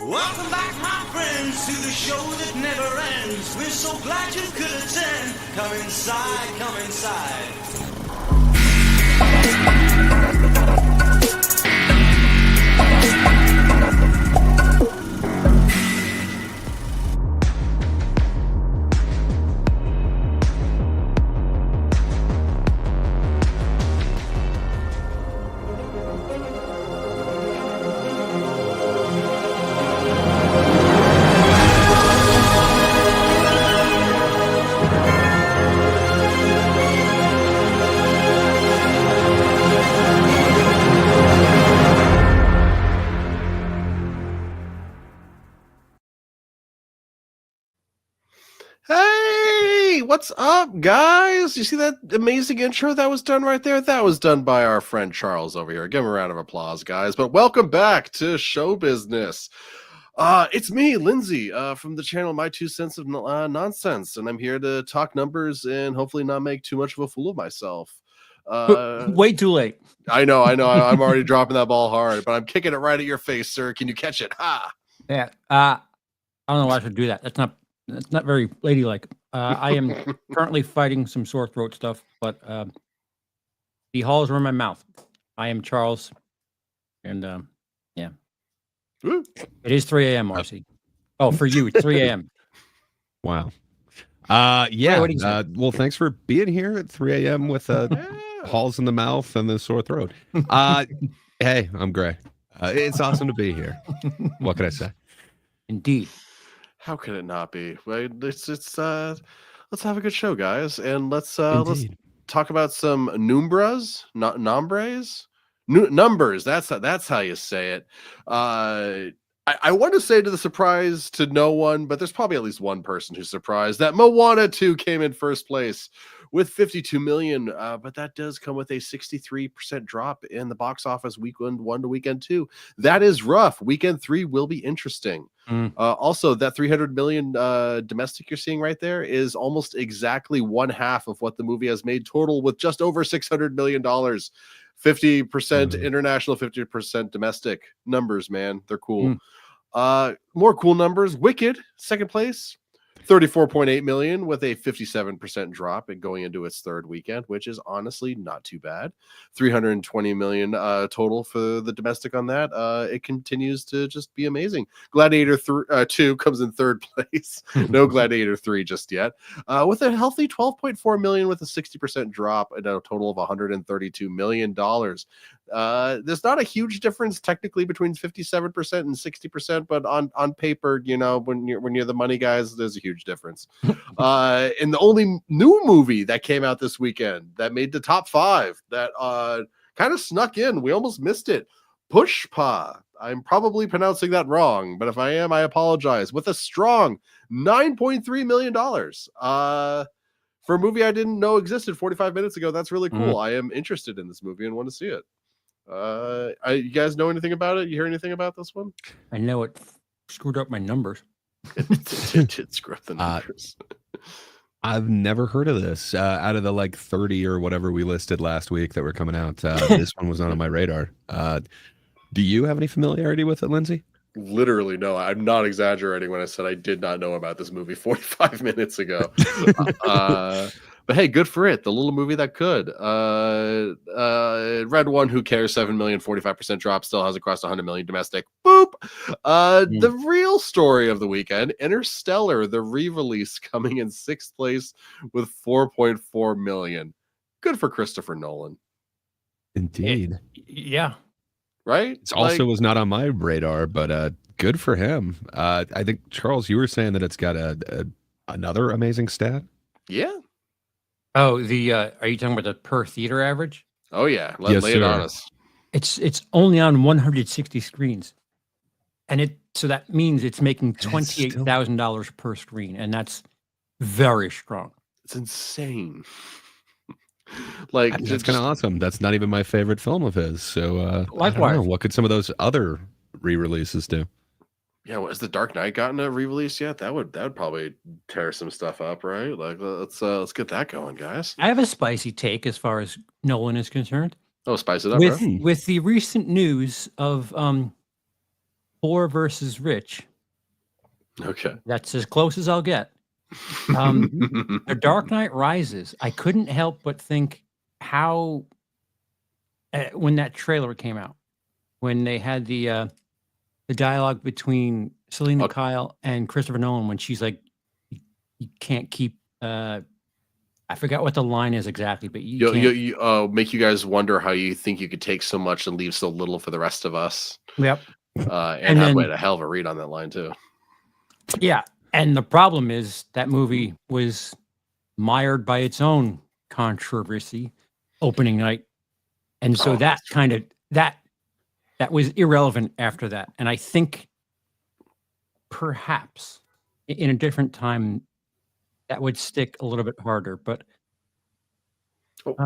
Welcome back, my friends, to the show that never ends. We're so glad you could attend. Come inside, come inside. Hey, what's up, guys? You see that amazing intro that was done right there? That was done by our friend Charles over here. Give him a round of applause, guys. But welcome back to Show Business. It's me, Lindsay, from the channel My Two Cents of Nonsense, and I'm here to talk numbers and hopefully not make too much of a fool of myself. Way too late. I know. I'm already dropping that ball hard, but I'm kicking it right at your face, sir. Can you catch it? Ha! Yeah. I don't know why I should do that. That's not very ladylike. I am currently fighting some sore throat stuff, but the halls are in my mouth. I am Charles, and yeah. Woo. It is 3 a.m., Marcy. Oh, for you, it's 3 a.m. Wow. Wait, what do you say? Well, thanks for being here at 3 a.m. with halls in the mouth and the sore throat. Hey, I'm Gray. It's awesome to be here. What can I say? Indeed. How could it not be? Right? Let's have a good show, guys, and let's Indeed. talk about some numbers, not nombres, numbers. That's how you say it. I want to say to the surprise to no one, but there's probably at least one person who's surprised that Moana 2 came in first place with 52 million, but that does come with a 63% drop in the box office weekend 1 to weekend 2. That is rough. Weekend 3 will be interesting. Also, that 300 million domestic you're seeing right there is almost exactly one half of what the movie has made total, with just over $600 million. 50% international, 50% domestic numbers, man. They're cool. More cool numbers. Wicked, second place, 34.8 million with a 57% drop and going into its third weekend, which is honestly not too bad. 320 million total for the domestic on that. It continues to just be amazing. Gladiator 2 comes in third place. No Gladiator 3 just yet. With a healthy 12.4 million with a 60% drop and a total of $132 million. There's not a huge difference technically between 57% and 60%, but on paper, you know, when you're the money guys, there's a huge difference. And the only new movie that came out this weekend that made the top 5 that kind of snuck in, we almost missed it. Pushpa. I'm probably pronouncing that wrong, but if I am, I apologize. With a strong $9.3 million. For a movie I didn't know existed 45 minutes ago, that's really cool. I am interested in this movie and want to see it. You guys know anything about it? You hear anything about this one? I know it screwed up my numbers. It did screw up the numbers. I've never heard of this. Out of the like 30 or whatever we listed last week that were coming out, this one was not on my radar. Do you have any familiarity with it, Lindsay? Literally, no. I'm not exaggerating when I said I did not know about this movie 45 minutes ago. But hey, good for it. The little movie that could. Red One, who cares? 7 million, 45% drop, still has it crossed 100 million domestic. Boop. The real story of the weekend, Interstellar, the re-release, coming in 6th place with 4.4 million. Good for Christopher Nolan. Indeed. Yeah. Right? It also was not on my radar, but good for him. I think, Charles, you were saying that it's got another amazing stat. Yeah. Oh, are you talking about the per theater average? Oh yeah, Yes, lay it sir. on us. It's only on 160 screens, and so that means it's making $28,000 per screen, and that's very strong. It's insane. Like, That's kind of awesome. That's not even my favorite film of his. So Likewise. I don't know. What could some of those other re-releases do? Yeah, has the Dark Knight gotten a re-release yet? That would probably tear some stuff up, right? Like, let's get that going, guys. I have a spicy take as far as Nolan is concerned. Oh, spice it up, bro. With the recent news of Poor versus Rich. Okay. That's as close as I'll get. The Dark Knight Rises. I couldn't help but think how when that trailer came out, when they had the dialogue between Selena Okay. Kyle and Christopher Nolan, when she's like, "You can't keep." I forgot what the line is exactly, but you can't. Make you guys wonder how you think you could take so much and leave so little for the rest of us. Yep. And And had then a hell of a read on that line too. yeah, and the problem is that movie was mired by its own controversy opening night, and so Oh, that that's true. kind of that was irrelevant after that. And I think perhaps in a different time that would stick a little bit harder, but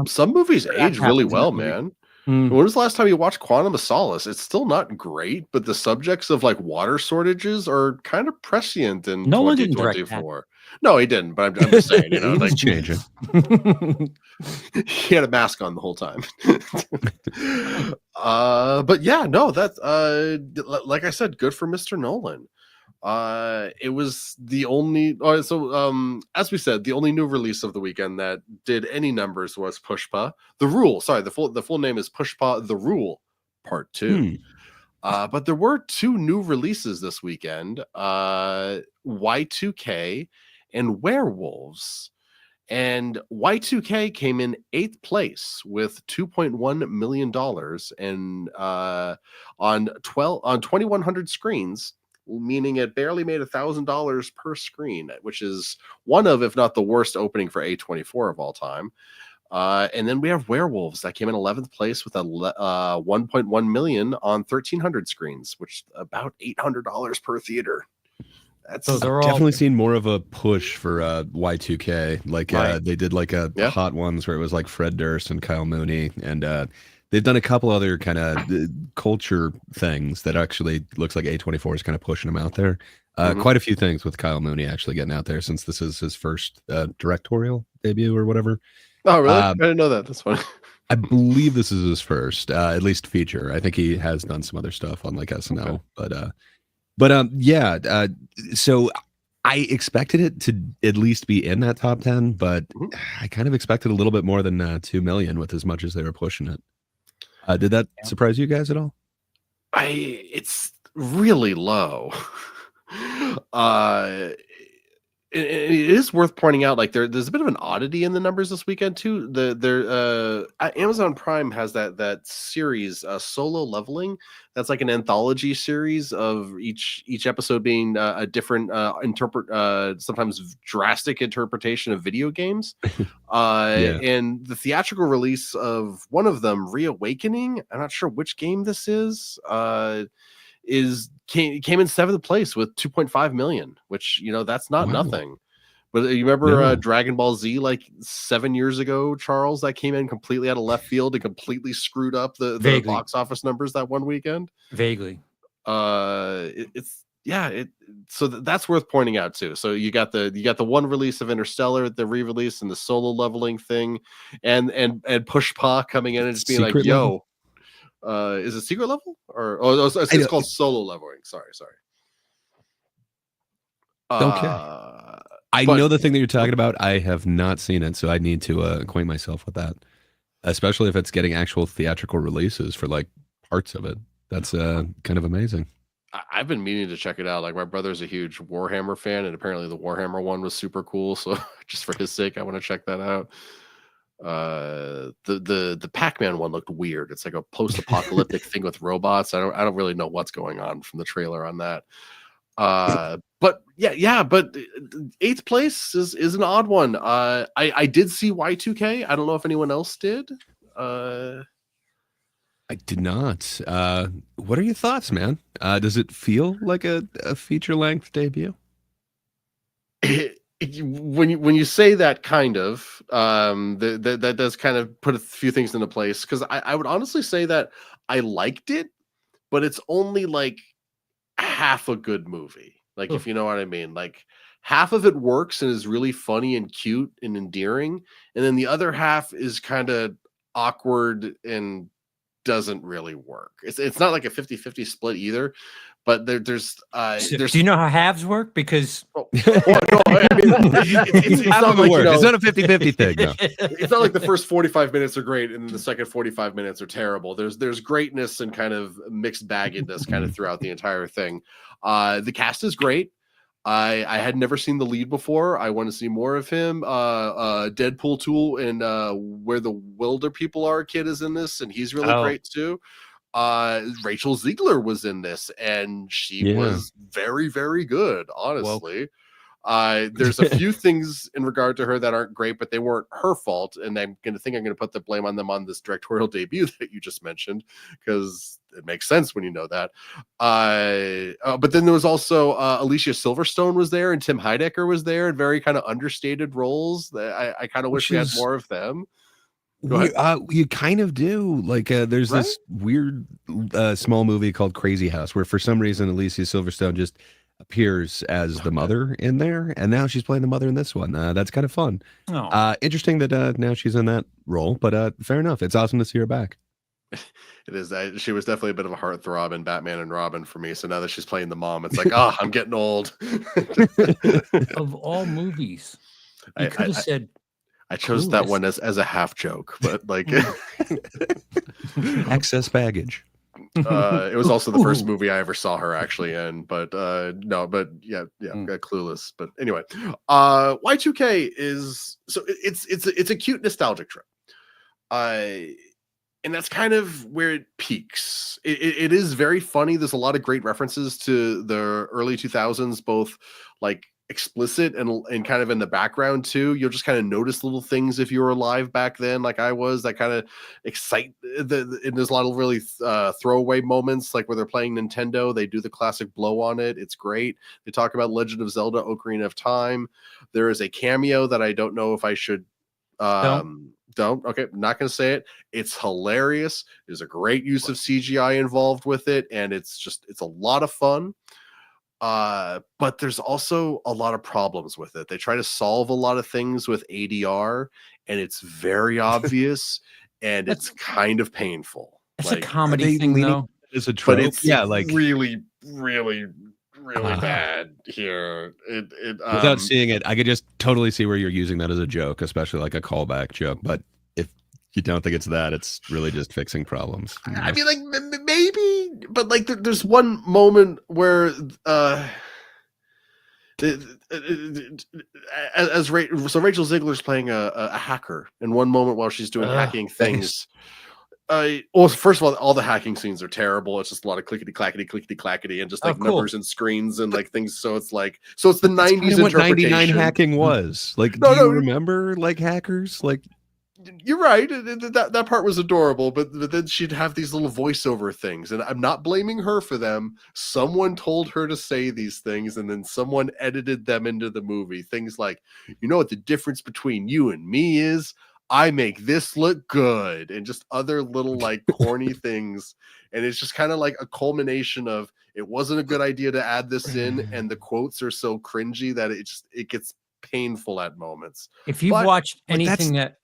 Some movies perhaps age really happens in well, that movie. man. Mm. When was the last time you watched Quantum of Solace? It's still not great, but the subjects of like water shortages are kind of prescient in Nolan didn't direct that. 2024. No, he didn't, but I'm just saying, you know, He's like changing. he had a mask on the whole time. But yeah, no, that's like I said, good for Mr. Nolan. It was the only as we said, the only new release of the weekend that did any numbers was Pushpa the Rule. Sorry, the full name is Pushpa the Rule Part 2. But there were 2 new releases this weekend, Y2K and Werewolves. And Y2K came in 8th place with $2.1 million and on 2,100 screens, meaning it barely made $1,000 per screen, which is one of, if not the worst opening for A24 of all time. And then we have Werewolves that came in 11th place with a 1.1 million on 1,300 screens, which is about $800 per theater. So they're all Definitely seen more of a push for Y2K. Like Right. they did like a Yeah. hot ones where it was like Fred Durst and Kyle Mooney, and they've done a couple other kind of culture things that actually looks like A24 is kind of pushing them out there. Quite a few things with Kyle Mooney actually getting out there since this is his first directorial debut or whatever. Oh, really? I didn't know that. That's funny. I believe this is his first, at least feature. I think he has done some other stuff on like SNL, Okay. but yeah. So I expected it to at least be in that top 10, but I kind of expected a little bit more than 2 million with as much as they were pushing it. Did that surprise you guys at all? It's really low. It is worth pointing out, like there's a bit of an oddity in the numbers this weekend too. Amazon Prime has that series, Solo Leveling. That's like an anthology series of each episode being a different sometimes drastic interpretation of video games. And the theatrical release of one of them, Reawakening, I'm not sure which game this is came in 7th place with 2.5 million, which, you know, that's not nothing. But you remember Dragon Ball Z like 7 years ago, Charles, that came in completely out of left field and completely screwed up the box office numbers that one weekend? Vaguely. So that's worth pointing out too. So you got the one release of Interstellar, the re-release, and the Solo Leveling thing, and Pushpa coming in and just being Secret like, yo, level? is it secret level it's called Solo Leveling? Sorry. I know the thing that you're talking about. I have not seen it, so I need to acquaint myself with that, especially if it's getting actual theatrical releases for like parts of it. That's kind of amazing. I've been meaning to check it out. Like, my brother's a huge Warhammer fan, and apparently the Warhammer one was super cool. So just for his sake, I want to check that out. The Pac-Man one looked weird. It's like a post-apocalyptic thing with robots. I don't really know what's going on from the trailer on that. But yeah, but 8th place is an odd one. I did see Y2K. I don't know if anyone else did. I did not. What are your thoughts, man? Does it feel like a feature-length debut? When you say that, kind of, that does kind of put a few things into place, because I would honestly say that I liked it, but it's only like half a good movie. Like, if you know what I mean, like half of it works and is really funny and cute and endearing, and then the other half is kind of awkward and doesn't really work. It's not like a 50-50 split either, but there's Do you know how halves work? Because no, I mean, it's Half not of it like, works. It's not a 50-50 thing, no. it's not like the first 45 minutes are great and then the second 45 minutes are terrible. There's greatness and kind of mixed baggedness kind of throughout the entire thing. The cast is great. I had never seen the lead before. I want to see more of him. Deadpool 2 and Where the Wilder People Are kid is in this, and he's really great too. Rachel Ziegler was in this, and she was very, very good, honestly. There's a few things in regard to her that aren't great, but they weren't her fault, and I'm going to put the blame on them on this directorial debut that you just mentioned, because it makes sense when you know that. But then there was also Alicia Silverstone was there, and Tim Heidecker was there in very kind of understated roles. I kind of wish we had more of them. You kind of do. Like, there's this weird small movie called Crazy House where for some reason Alicia Silverstone just appears as the mother in there, and now she's playing the mother in this one. That's kind of fun. Interesting that now she's in that role, but fair enough. It's awesome to see her back. It is. She was definitely a bit of a heartthrob in Batman and Robin for me. So now that she's playing the mom, it's like, I'm getting old. Of all movies, you could have said. I chose that one as a half joke, but like excess baggage. It was also the first movie I ever saw her actually in, but Clueless. But anyway, Y2K is it's a cute nostalgic trip. And that's kind of where it peaks. It is very funny. There's a lot of great references to the early 2000s, both like explicit and kind of in the background too. You'll just kind of notice little things if you were alive back then, like I was, that kind of excite and there's a lot of really throwaway moments, like where they're playing Nintendo, they do the classic blow on it. It's great. They talk about Legend of Zelda Ocarina of Time. There is a cameo that I don't know if I should don't. Okay, I'm not going to say it. It's hilarious. There's a great use of CGI involved with it, and it's a lot of fun. But there's also a lot of problems with it. They try to solve a lot of things with ADR, and it's very obvious, and it's kind of painful. It's like, a comedy thing, though. It's a trope. But it's like really, really, really bad here. Without seeing it, I could just totally see where you're using that as a joke, especially like a callback joke. But if you don't think it's that, it's really just fixing problems. I mean, like maybe, but like there's one moment where Rachel Ziegler's playing a hacker in one moment while she's doing hacking things. Well, first of all the hacking scenes are terrible. It's just a lot of clickety clackety, and just like numbers and screens and like things. So it's the 90s what interpretation. 99 hacking was like. Do you remember like hackers? Like, you're right. That part was adorable, but then she'd have these little voiceover things, and I'm not blaming her for them. Someone told her to say these things, and then someone edited them into the movie. Things like, you know what the difference between you and me is? I make this look good, and just other little like corny things. And it's just kind of like a culmination of, it wasn't a good idea to add this in, and the quotes are so cringy that it gets painful at moments. If you've watched anything that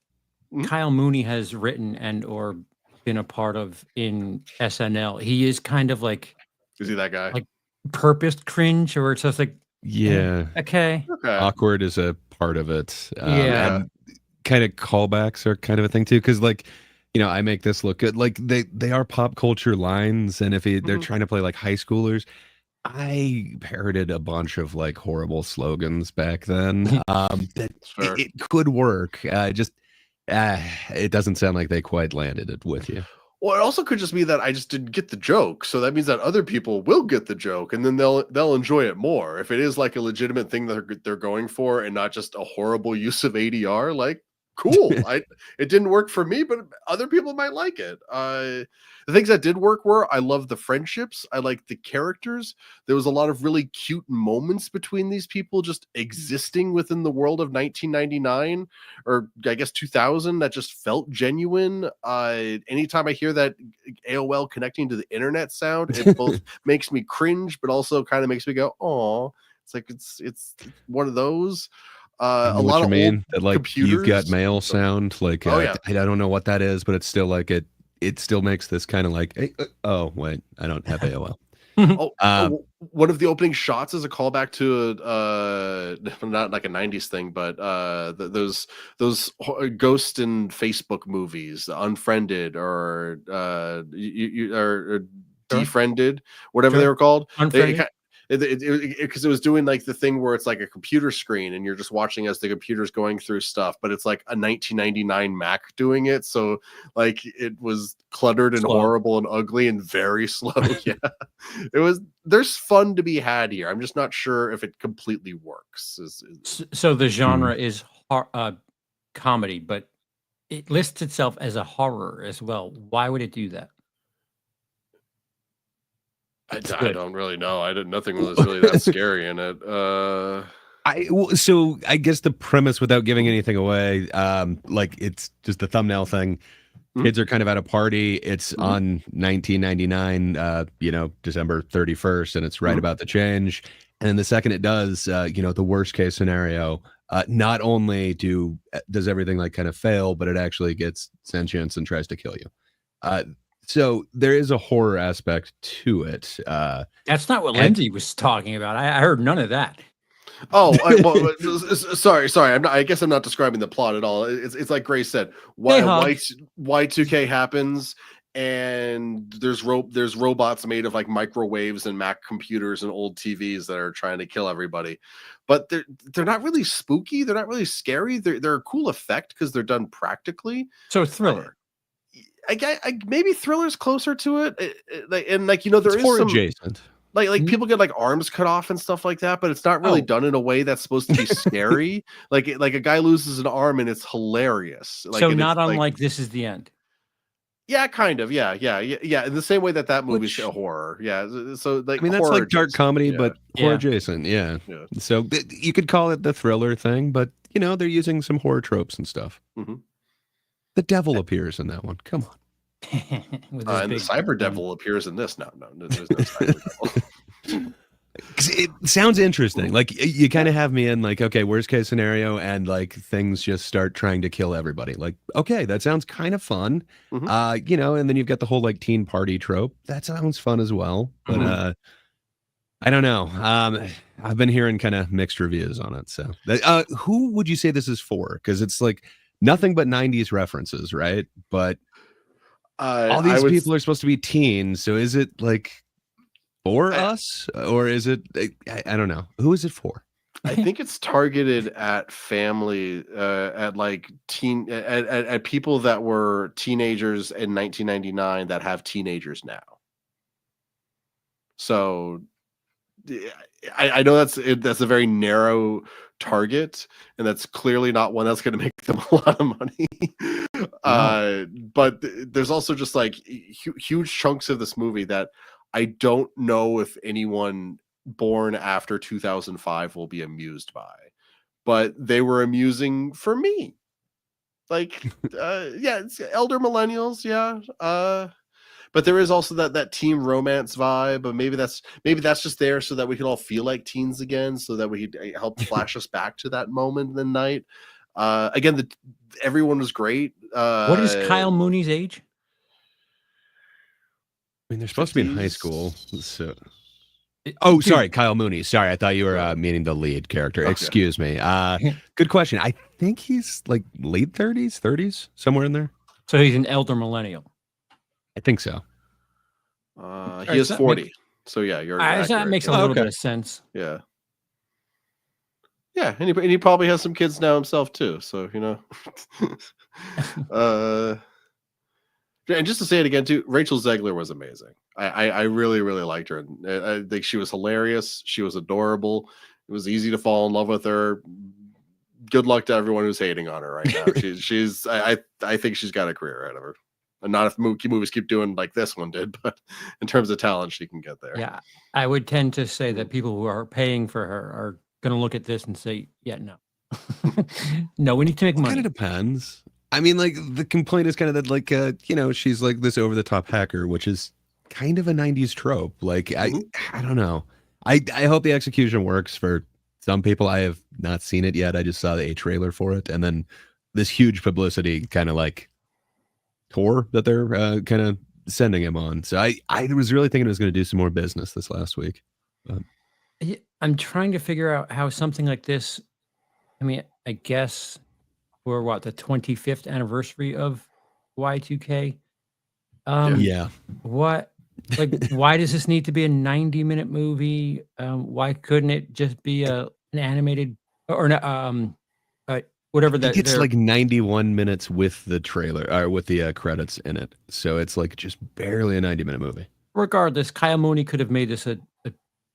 Kyle Mooney has written and or been a part of in SNL, he is kind of like, is he that guy? Like purposed cringe, or it's just like, okay. Awkward is a part of it. And kind of callbacks are kind of a thing too, because like, you know, I make this look good. Like they are pop culture lines, and if they're trying to play like high schoolers, I parroted a bunch of like horrible slogans back then. It could work. It doesn't sound like they quite landed it with you. Well, it also could just be that I just didn't get the joke. So that means that other people will get the joke, and then they'll enjoy it more. If it is like a legitimate thing that they're going for, and not just a horrible use of ADR, like, cool. It didn't work for me, but other people might like it. The things that did work were, I love the friendships. I like the characters. There was a lot of really cute moments between these people just existing within the world of 1999, or I guess 2000, that just felt genuine. Anytime I hear that AOL connecting to the internet sound, it both makes me cringe, but also kind of makes me go, oh, it's like, it's one of those. A lot of old that, like, computers. You've got mail sound, like I don't know what that is, but it's still like it still makes this kind of like, hey, oh wait, I don't have AOL. Oh, Uh, one of the opening shots is a callback to not like a '90s thing, but those ghost and Facebook movies, Unfriended or or Sure. Defriended, whatever they Sure. were called. Unfriended. Because it was doing like the thing where it's like a computer screen and you're just watching as the computer's going through stuff, but it's like a 1999 Mac doing it, so like it was cluttered and Slow. horrible and ugly and very slow. Yeah, there's fun to be had here. I'm just not sure if it completely works. So the genre is comedy, but it lists itself as a horror as well. Why would it do that? I don't really know. Nothing was really that scary in it. So I guess the premise, without giving anything away, like it's just the thumbnail thing. Kids are kind of at a party. It's on 1999, December 31st, and it's right about to change. And then the second it does, the worst case scenario, not only does everything like kind of fail, but it actually gets sentience and tries to kill you. So there is a horror aspect to it. That's not what Lindsay was talking about. I heard none of that. Oh, sorry. I guess I'm not describing the plot at all. It's like Grace said. Y2K happens, and there's robots made of like microwaves and Mac computers and old TVs that are trying to kill everybody. But they're not really spooky. They're not really scary. They're a cool effect because they're done practically. So thriller. I maybe thriller's closer to it. There It's is horror some adjacent. like people get like arms cut off and stuff like that, but it's not really done in a way that's supposed to be scary. like a guy loses an arm and it's hilarious. So not unlike This Is the End. Yeah, kind of. Yeah. In the same way that movie's a horror. Yeah. So like, I mean, that's like dark comedy, but horror adjacent. Yeah. So you could call it the thriller thing, but they're using some horror tropes and stuff. The devil appears in that one. Come on. And the cyber devil appears in this. No, there's no cyber devil. It sounds interesting. Like you kind of have me in like, okay, worst case scenario, and like things just start trying to kill everybody. Like, okay, that sounds kind of fun. And then you've got the whole like teen party trope. That sounds fun as well. But I don't know. I've been hearing kind of mixed reviews on it. So who would you say this is for? Because it's like nothing but 90s references, right? But all these people are supposed to be teens. So is it like for us, or is it? I don't know. Who is it for? I think it's targeted at family, at like at people that were teenagers in 1999 that have teenagers now. So I know that's a very narrow target, and that's clearly not one that's going to make them a lot of money. But there's also just like huge chunks of this movie that I don't know if anyone born after 2005 will be amused by, but they were amusing for me. Like, it's elder millennials, but there is also that teen romance vibe. But maybe that's just there so that we can all feel like teens again, so that we could help flash us back to that moment in the night. Again, everyone was great. What is Kyle Mooney's age? I mean, they're supposed to be in high school. So, sorry, Kyle Mooney. Sorry, I thought you were meaning the lead character. Okay. Excuse me. Good question. I think he's like late 30s, somewhere in there. So he's an elder millennial. I think so. He is 40. So yeah, you're that makes a little bit of sense. Yeah. Yeah, and he probably has some kids now himself too. So and just to say it again too, Rachel Zegler was amazing. I really, really liked her. I think she was hilarious. She was adorable. It was easy to fall in love with her. Good luck to everyone who's hating on her right now. I think she's got a career ahead of her. And not if movies keep doing like this one did, but in terms of talent, she can get there. Yeah, I would tend to say that people who are paying for her are going to look at this and say, yeah, no. No, we need to make money. It kind of depends. I mean, like, the complaint is kind of that, like, she's like this over-the-top hacker, which is kind of a 90s trope. Like, I don't know. I hope the execution works for some people. I have not seen it yet. I just saw the trailer for it. And then this huge publicity kind of, like, tour that they're kind of sending him on. So I was really thinking it was going to do some more business this last week. But I'm trying to figure out how something like this. I mean, I guess for what, the 25th anniversary of Y2K. yeah, What, like, why does this need to be a 90-minute movie? Why couldn't it just be an animated or whatever I think it's they're like 91 minutes with the trailer or with the credits in it. So it's like just barely a 90-minute movie. regardless, Kyle Mooney could have made this a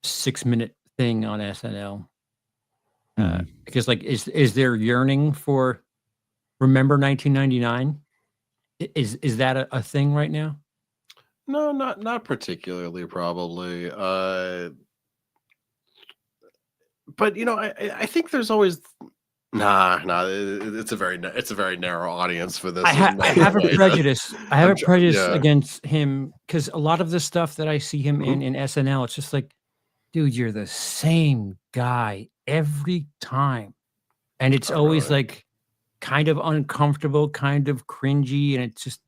6-minute thing on SNL. Because like, is there yearning for Remember 1999? Is that a thing right now? No, not particularly, probably. But you know, I think there's always nah. It's a very narrow audience for this. I have a prejudice. I have a prejudice yeah. against him because a lot of the stuff that I see him in SNL, it's just like, dude, you're the same guy every time, and it's always really. like kind of uncomfortable, kind of cringy, and it's just.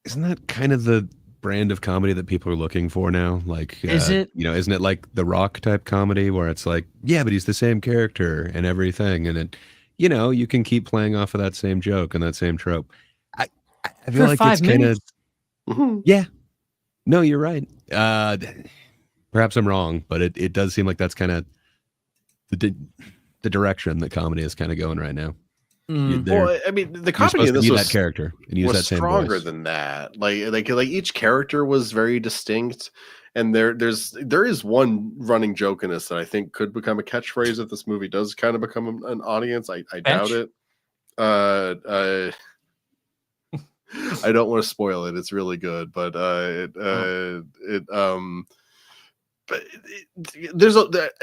Isn't that kind of the brand of comedy that people are looking for now? Like, Is it? You know, isn't it like the Rock type comedy where it's like, yeah, but he's the same character and everything, and it, you know, you can keep playing off of that same joke and that same trope. I feel For like 5 it's kind of, minutes? yeah. No, you're right. Perhaps I'm wrong, but it does seem like that's kind of the direction that comedy is kind of going right now. Well, I mean, the You're comedy supposed in to this be was that character and use was that same stronger voice. than that. Like each character was very distinct, and there is one running joke in this that I think could become a catchphrase if this movie does kind of become an audience. I doubt it. I don't want to spoil it. It's really good, but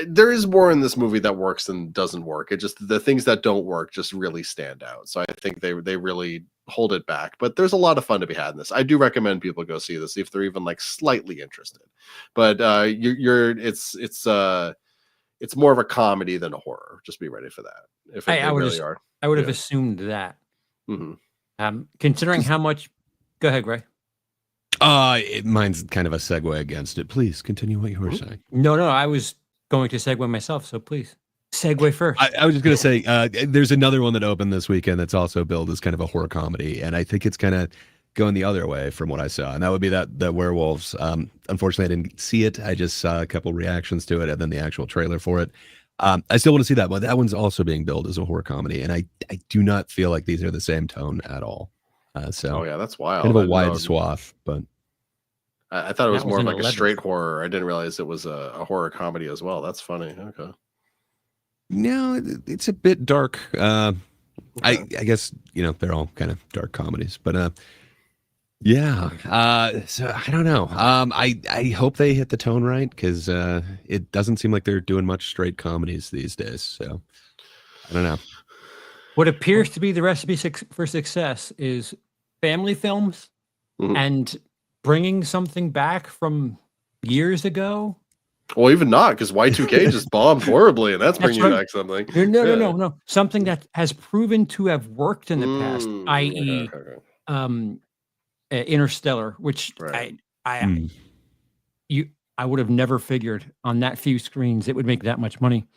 there is more in this movie that works than doesn't work. It just, the things that don't work just really stand out. So I think they really hold it back. But there's a lot of fun to be had in this. I do recommend people go see this if they're even like slightly interested. But it's more of a comedy than a horror. Just be ready for that. If they really are. I would have assumed that. Mm-hmm. Considering how much. Go ahead, Gray. Mine's kind of a segue against it. Please continue what you were saying. No, I was going to segue myself, so please segue first. I was just going to say, there's another one that opened this weekend that's also billed as kind of a horror comedy, and I think it's kind of going the other way from what I saw, and that would be the Werewolves. Unfortunately, I didn't see it. I just saw a couple reactions to it and then the actual trailer for it. I still want to see that one. That one's also being billed as a horror comedy, and I do not feel like these are the same tone at all. Oh yeah, that's wild. Kind of a wide swath, but I thought it was more like a straight horror. I didn't realize it was a horror comedy as well. That's funny. Okay. No, it's a bit dark. Okay. I guess, you know, they're all kind of dark comedies, but yeah. So I don't know. I hope they hit the tone right because it doesn't seem like they're doing much straight comedies these days. So I don't know. What appears to be the recipe for success is family films and bringing something back from years ago. Well, even not, because Y2K just bombed horribly, and that's bringing back something. No. Something that has proven to have worked in the past, i.e., Interstellar, which I would have never figured on that few screens it would make that much money.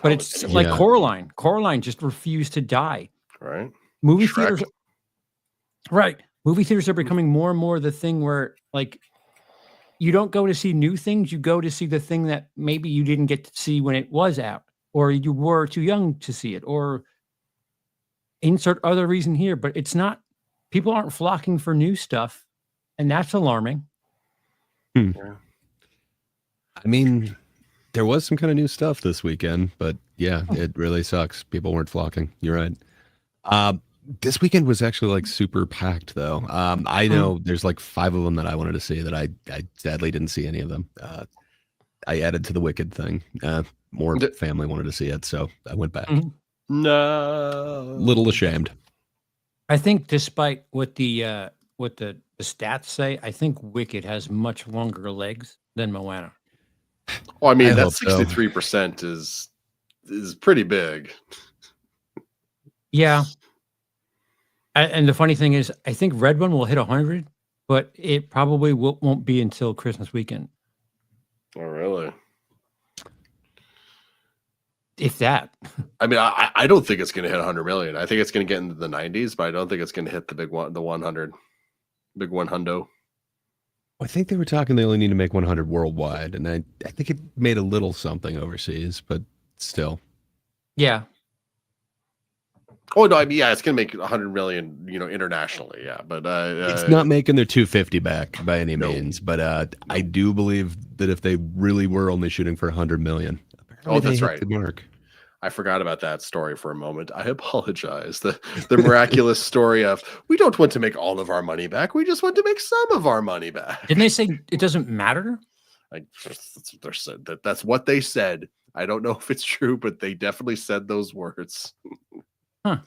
But it's like Coraline. Coraline just refused to die. Right. Movie theaters. Right. Movie theaters are becoming more and more the thing where, like, you don't go to see new things. You go to see the thing that maybe you didn't get to see when it was out, or you were too young to see it, or insert other reason here. But it's not, people aren't flocking for new stuff, and that's alarming. I mean, there was some kind of new stuff this weekend, but yeah, it really sucks. People weren't flocking. You're right. This weekend was actually like super packed though. I know there's like 5 of them that I wanted to see that I sadly didn't see any of them. I added to the Wicked thing. More family wanted to see it, so I went back. No, little ashamed. I think despite what the stats say, I think Wicked has much longer legs than Moana. Well, I mean, that 63% is pretty big. Yeah. And the funny thing is, I think Red One will hit 100, but it probably won't be until Christmas weekend, Oh, really? if that. I mean, I don't think it's going to hit 100 million. I think it's going to get into the 90s, but I don't think it's going to hit the big one, the 100, big 100. I think they were talking they only need to make 100 worldwide, and I think it made a little something overseas, but still. Yeah. Oh no, I mean, yeah, it's going to make 100 million, internationally. Yeah, but it's not making their 250 back by any No. means. But I do believe that if they really were only shooting for 100 million, Oh, they that's hit right. the mark. I forgot about that story for a moment. I apologize. The miraculous story of we don't want to make all of our money back. We just want to make some of our money back. Didn't they say it doesn't matter? That's what they said. I don't know if it's true, but they definitely said those words. Huh.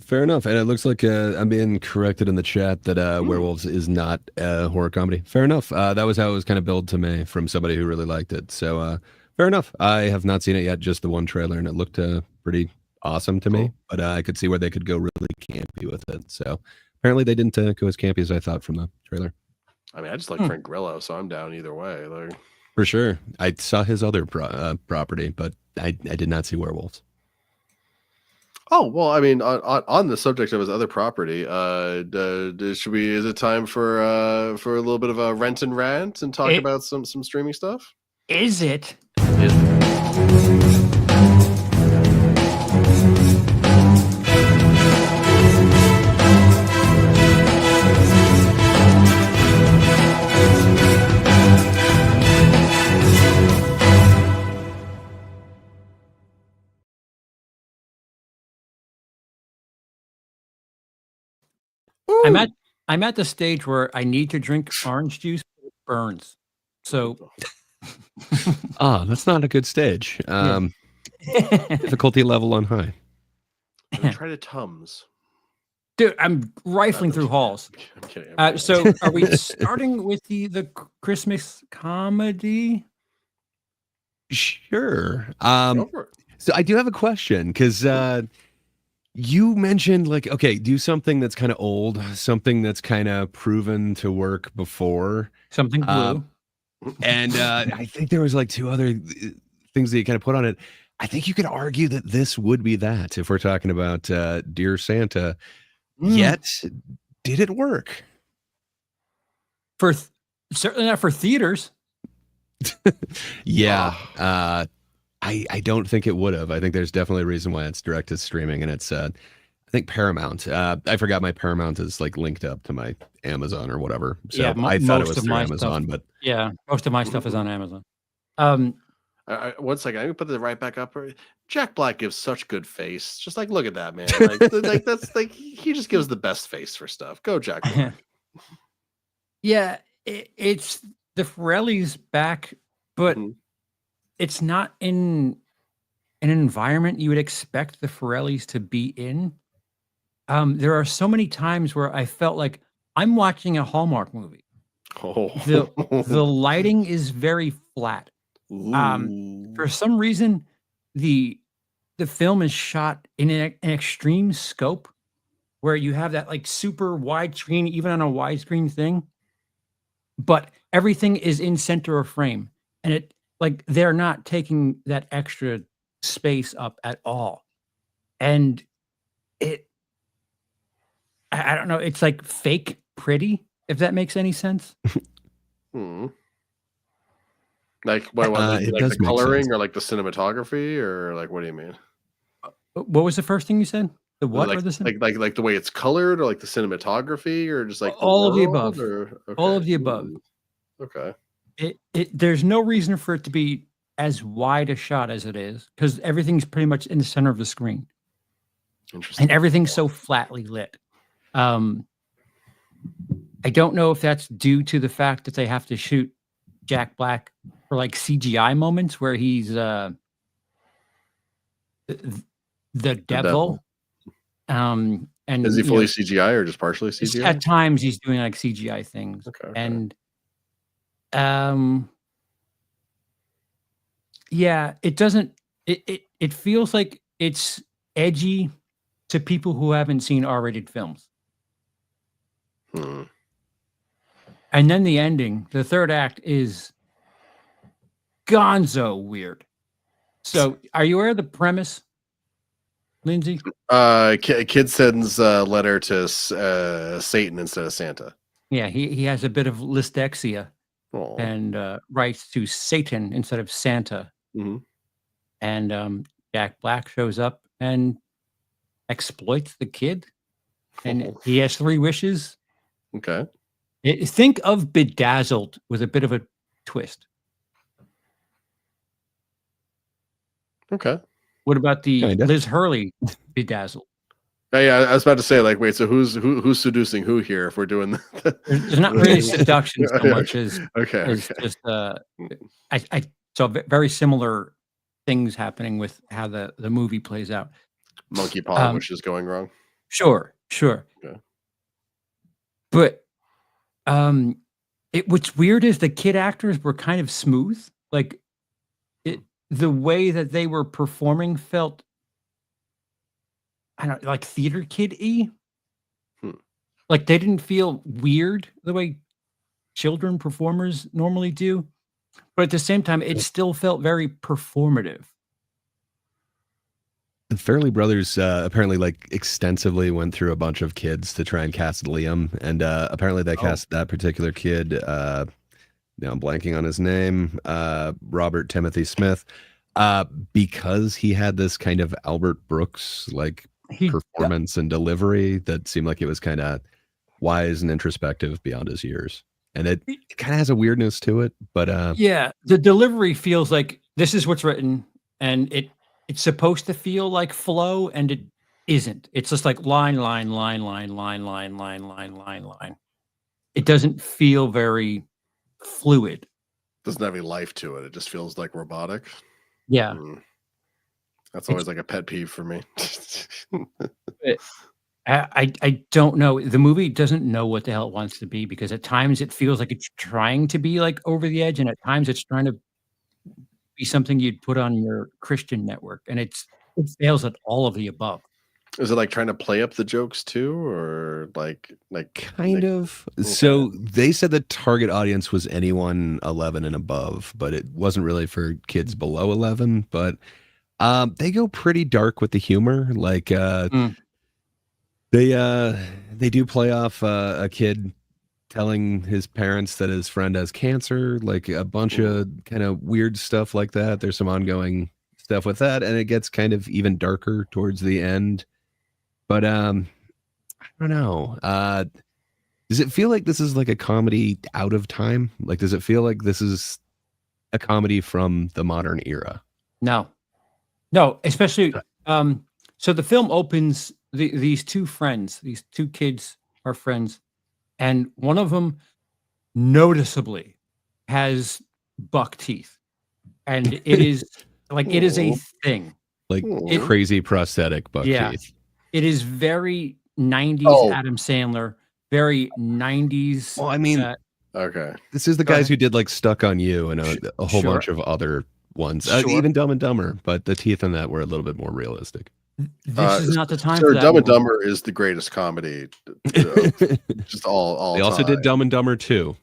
Fair enough. And it looks like I'm being corrected in the chat that Werewolves is not a horror comedy. Fair enough. That was how it was kind of billed to me from somebody who really liked it. So fair enough. I have not seen it yet, just the one trailer, and it looked pretty awesome to me. But I could see where they could go really campy with it. So apparently they didn't go as campy as I thought from the trailer. I mean, I just like Frank Grillo, so I'm down either way. Like, for sure. I saw his other property, but I did not see Werewolves. oh well, I mean, on the subject of his other property, should we? Is it time for a little bit of a rent and rant and talk about some streaming stuff? Is it? I'm at the stage where I need to drink orange juice, but it burns. So that's not a good stage. Difficulty level on high. Try to Tums. Dude, I'm rifling through halls. I'm kidding. So are we starting with the Christmas comedy? Sure. Go for it. So I do have a question because you mentioned do something that's kind of old, something that's kind of proven to work before. Something blue. And I think there was two other things that you kind of put on it. I think you could argue that this would be that if we're talking about Dear Santa. Yet, did it work? Certainly not for theaters. Yeah. I don't think it would have. I think there's definitely a reason why it's direct to streaming, and it's I think Paramount. I forgot my Paramount is linked up to my Amazon or whatever. So yeah, I thought it was through Amazon, but yeah, most of my stuff is on Amazon. 1 second, I can put it right back up. Jack Black gives such good face. Just look at that, man. That's he just gives the best face for stuff. Go, Jack Black. Yeah, it's the Forellis back, but it's not in an environment you would expect the Forellis to be in. There are so many times where I felt like I'm watching a Hallmark movie. Oh. The lighting is very flat. For some reason, the film is shot in an extreme scope where you have that super widescreen, even on a widescreen thing, but everything is in center of frame, and it they're not taking that extra space up at all, and I don't know, it's fake pretty, if that makes any sense. What the coloring or the cinematography or what do you mean? What was the first thing you said? The what? Or the way it's colored, or the cinematography, or just all of the above. Okay. All of the above. Okay. There's no reason for it to be as wide a shot as it is, because everything's pretty much in the center of the screen. Interesting. And everything's so flatly lit. I don't know if that's due to the fact that they have to shoot Jack Black for CGI moments where he's the devil. And is he fully CGI or just partially CGI? At times he's doing CGI things. Okay. And yeah, it doesn't it feels like it's edgy to people who haven't seen R-rated films. And then the ending, the third act is gonzo weird. So, are you aware of the premise, Lindsay? Kid sends a letter to Satan instead of Santa. Yeah, he has a bit of lystexia Oh. and writes to Satan instead of Santa. Mhm. And Jack Black shows up and exploits the kid, and he has 3 wishes. Okay. Think of Bedazzled with a bit of a twist. Okay. What about the Kinda. Liz Hurley Bedazzled? Yeah, I was about to say, like, wait, so who's seducing who here if we're doing the There's not really seduction so much as okay. just I saw very similar things happening with how the movie plays out. Monkey paw wishes going wrong. Sure. Okay. But what's weird is the kid actors were kind of smooth. Like the way that they were performing felt, I don't know, like theater kid-y. Like they didn't feel weird the way children performers normally do. But at the same time, it still felt very performative. The Fairley brothers apparently like extensively went through a bunch of kids to try and cast Liam, and apparently they cast that particular kid. Now I'm blanking on his name. Robert Timothy Smith, because he had this kind of Albert Brooks like performance and delivery that seemed like it was kind of wise and introspective beyond his years, and it kind of has a weirdness to it. But yeah, the delivery feels like this is what's written, and it's supposed to feel like flow, and it isn't. It's just like line. It doesn't feel very fluid. Doesn't have any life to it. It just feels like robotic. Yeah. That's always like a pet peeve for me. I don't know. The movie doesn't know what the hell it wants to be, because at times it feels like it's trying to be like over the edge, and at times it's trying to be something you'd put on your Christian network, and it fails at all of the above. Is it like trying to play up the jokes too, or like kind of? Okay. So they said the target audience was anyone 11 and above, but it wasn't really for kids below 11. But they go pretty dark with the humor. Like they do play off a kid telling his parents that his friend has cancer, like a bunch of kind of weird stuff like that. There's some ongoing stuff with that, and it gets kind of even darker towards the end. But I don't know. Does it feel like this is like a comedy out of time? Like, does it feel like this is a comedy from the modern era? No, especially so the film opens, these 2 friends, these 2 kids are friends, and one of them noticeably has buck teeth, and it is like it is a thing, like crazy prosthetic buck teeth. It is very 90s Adam Sandler, very 90s. Well, I mean, okay, this is the guys who did like Stuck on You and a whole bunch of other ones, even Dumb and Dumber, but the teeth in that were a little bit more realistic. This is not the time for that. Dumb and movie. Dumber is the greatest comedy. Just all. They also did Dumb and Dumber 2.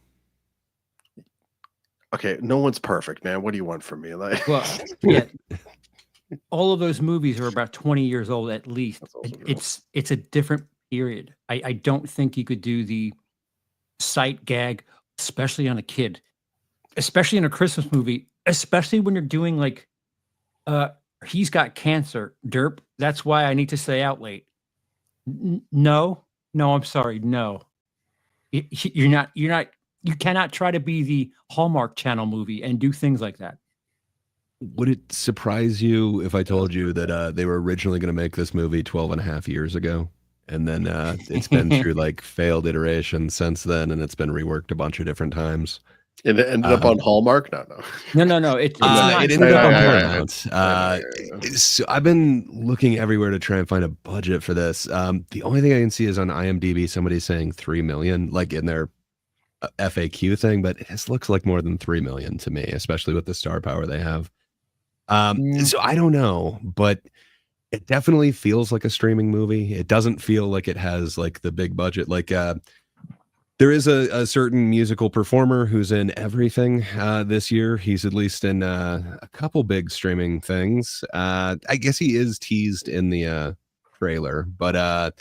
Okay, no one's perfect, man. What do you want from me? Like, well, yeah. All of those movies are about 20 years old at least. It's a different period. I don't think you could do the sight gag, especially on a kid, especially in a Christmas movie, especially when you're doing like, he's got cancer, derp. That's why I need to stay out late. No, I'm sorry. No, you're not. You cannot try to be the Hallmark Channel movie and do things like that. Would it surprise you if I told you that they were originally going to make this movie 12 and a half years ago? And then it's been through like failed iterations since then, and it's been reworked a bunch of different times. It ended up on Hallmark? No. It ended up on Paramount. So I've been looking everywhere to try and find a budget for this. The only thing I can see is on IMDb, somebody's saying 3 million, like in their FAQ thing, but it looks like more than 3 million to me, especially with the star power they have. So I don't know, but it definitely feels like a streaming movie. It doesn't feel like it has like the big budget. Like There is a certain musical performer who's in everything this year. He's at least in a couple big streaming things. I guess he is teased in the trailer, but a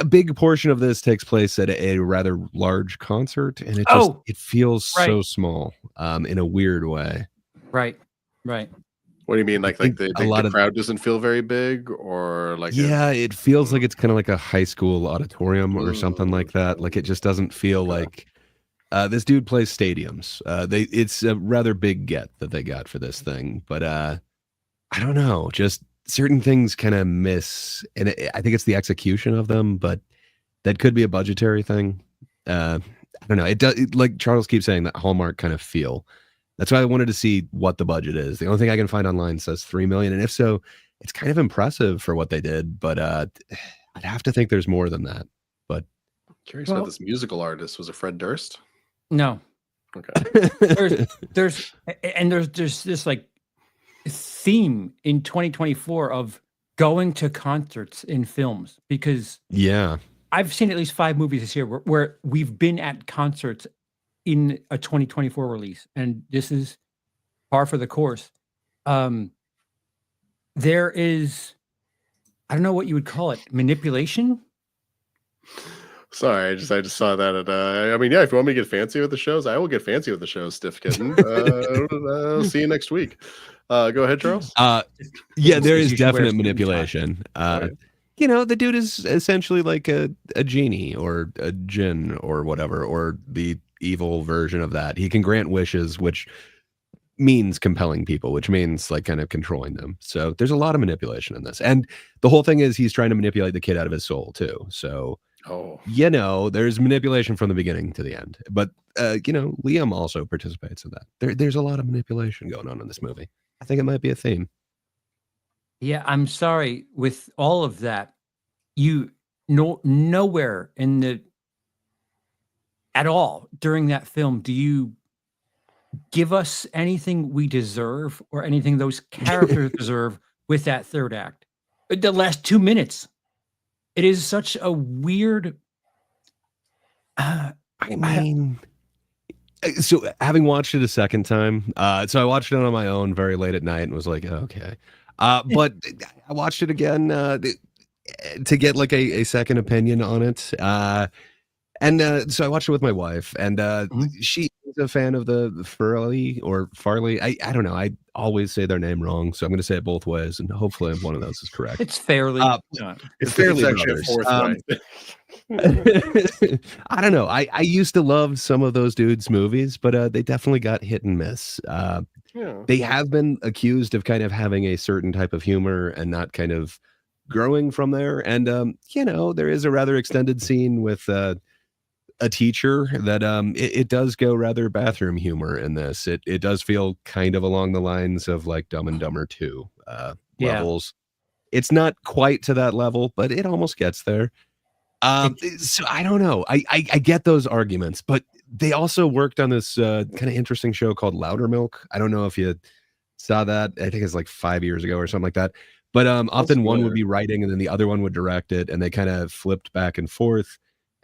big portion of this takes place at a rather large concert, and Oh, it feels so right. small in a weird way. Right. What do you mean? I Like think the, a the, lot the of crowd doesn't feel very big, or like yeah, it feels like it's kind of like a high school auditorium or something like that. Like it just doesn't feel Okay. like this dude plays stadiums. It's a rather big get that they got for this thing, but I don't know, just certain things kind of miss, and I think it's the execution of them, but that could be a budgetary thing. I don't know. It does, like Charles keeps saying, that Hallmark kind of feel. That's why I wanted to see what the budget is. The only thing I can find online says 3 million, and if so, it's kind of impressive for what they did. But I'd have to think there's more than that. But Curious Well- about this musical artist. Was it Fred Durst? No. Okay. There's this like theme in 2024 of going to concerts in films, because yeah, I've seen at least 5 movies this year where we've been at concerts in a 2024 release, and this is par for the course. There is, I don't know what you would call it, manipulation. Sorry, I just saw that. I mean, yeah. If you want me to get fancy with the shows, I will get fancy with the shows. Stiff kitten. I'll see you next week. Go ahead, Charles. yeah, there You is should wear a definite suit and tie. manipulation. Right. You know, the dude is essentially like a genie or a djinn or whatever, or the evil version of that. He can grant wishes, which means compelling people, which means like kind of controlling them. So there's a lot of manipulation in this. And the whole thing is he's trying to manipulate the kid out of his soul too. So, Oh, you know, there's manipulation from the beginning to the end. But, you know, Liam also participates in that. There's a lot of manipulation going on in this movie. I think it might be a theme. Yeah, I'm sorry. With all of that, nowhere in the at all during that film do you give us anything we deserve or anything those characters deserve with that third act. The last 2 minutes, it is such a weird. I mean, so having watched it a second time, so I watched it on my own very late at night and was like, okay. But I watched it again to get like a second opinion on it. And so I watched it with my wife, and she is a fan of the Farley or Farley. I don't know. I always say their name wrong, so I'm going to say it both ways, and hopefully one of those is correct. It's fairly. it's Fairly actually Brothers. a fourth way. I don't know. I used to love some of those dudes' movies, but they definitely got hit and miss. Yeah. They have been accused of kind of having a certain type of humor and not kind of growing from there. And you know, there is a rather extended scene with a teacher that it does go rather bathroom humor in this. It does feel kind of along the lines of like Dumb and Dumber 2 levels. It's not quite to that level, but it almost gets there. So I don't know. I get those arguments, but they also worked on this kind of interesting show called Loudermilk. I don't know if you saw that. I think it's like 5 years ago or something like that. But often one would be writing and then the other one would direct it, and they kind of flipped back and forth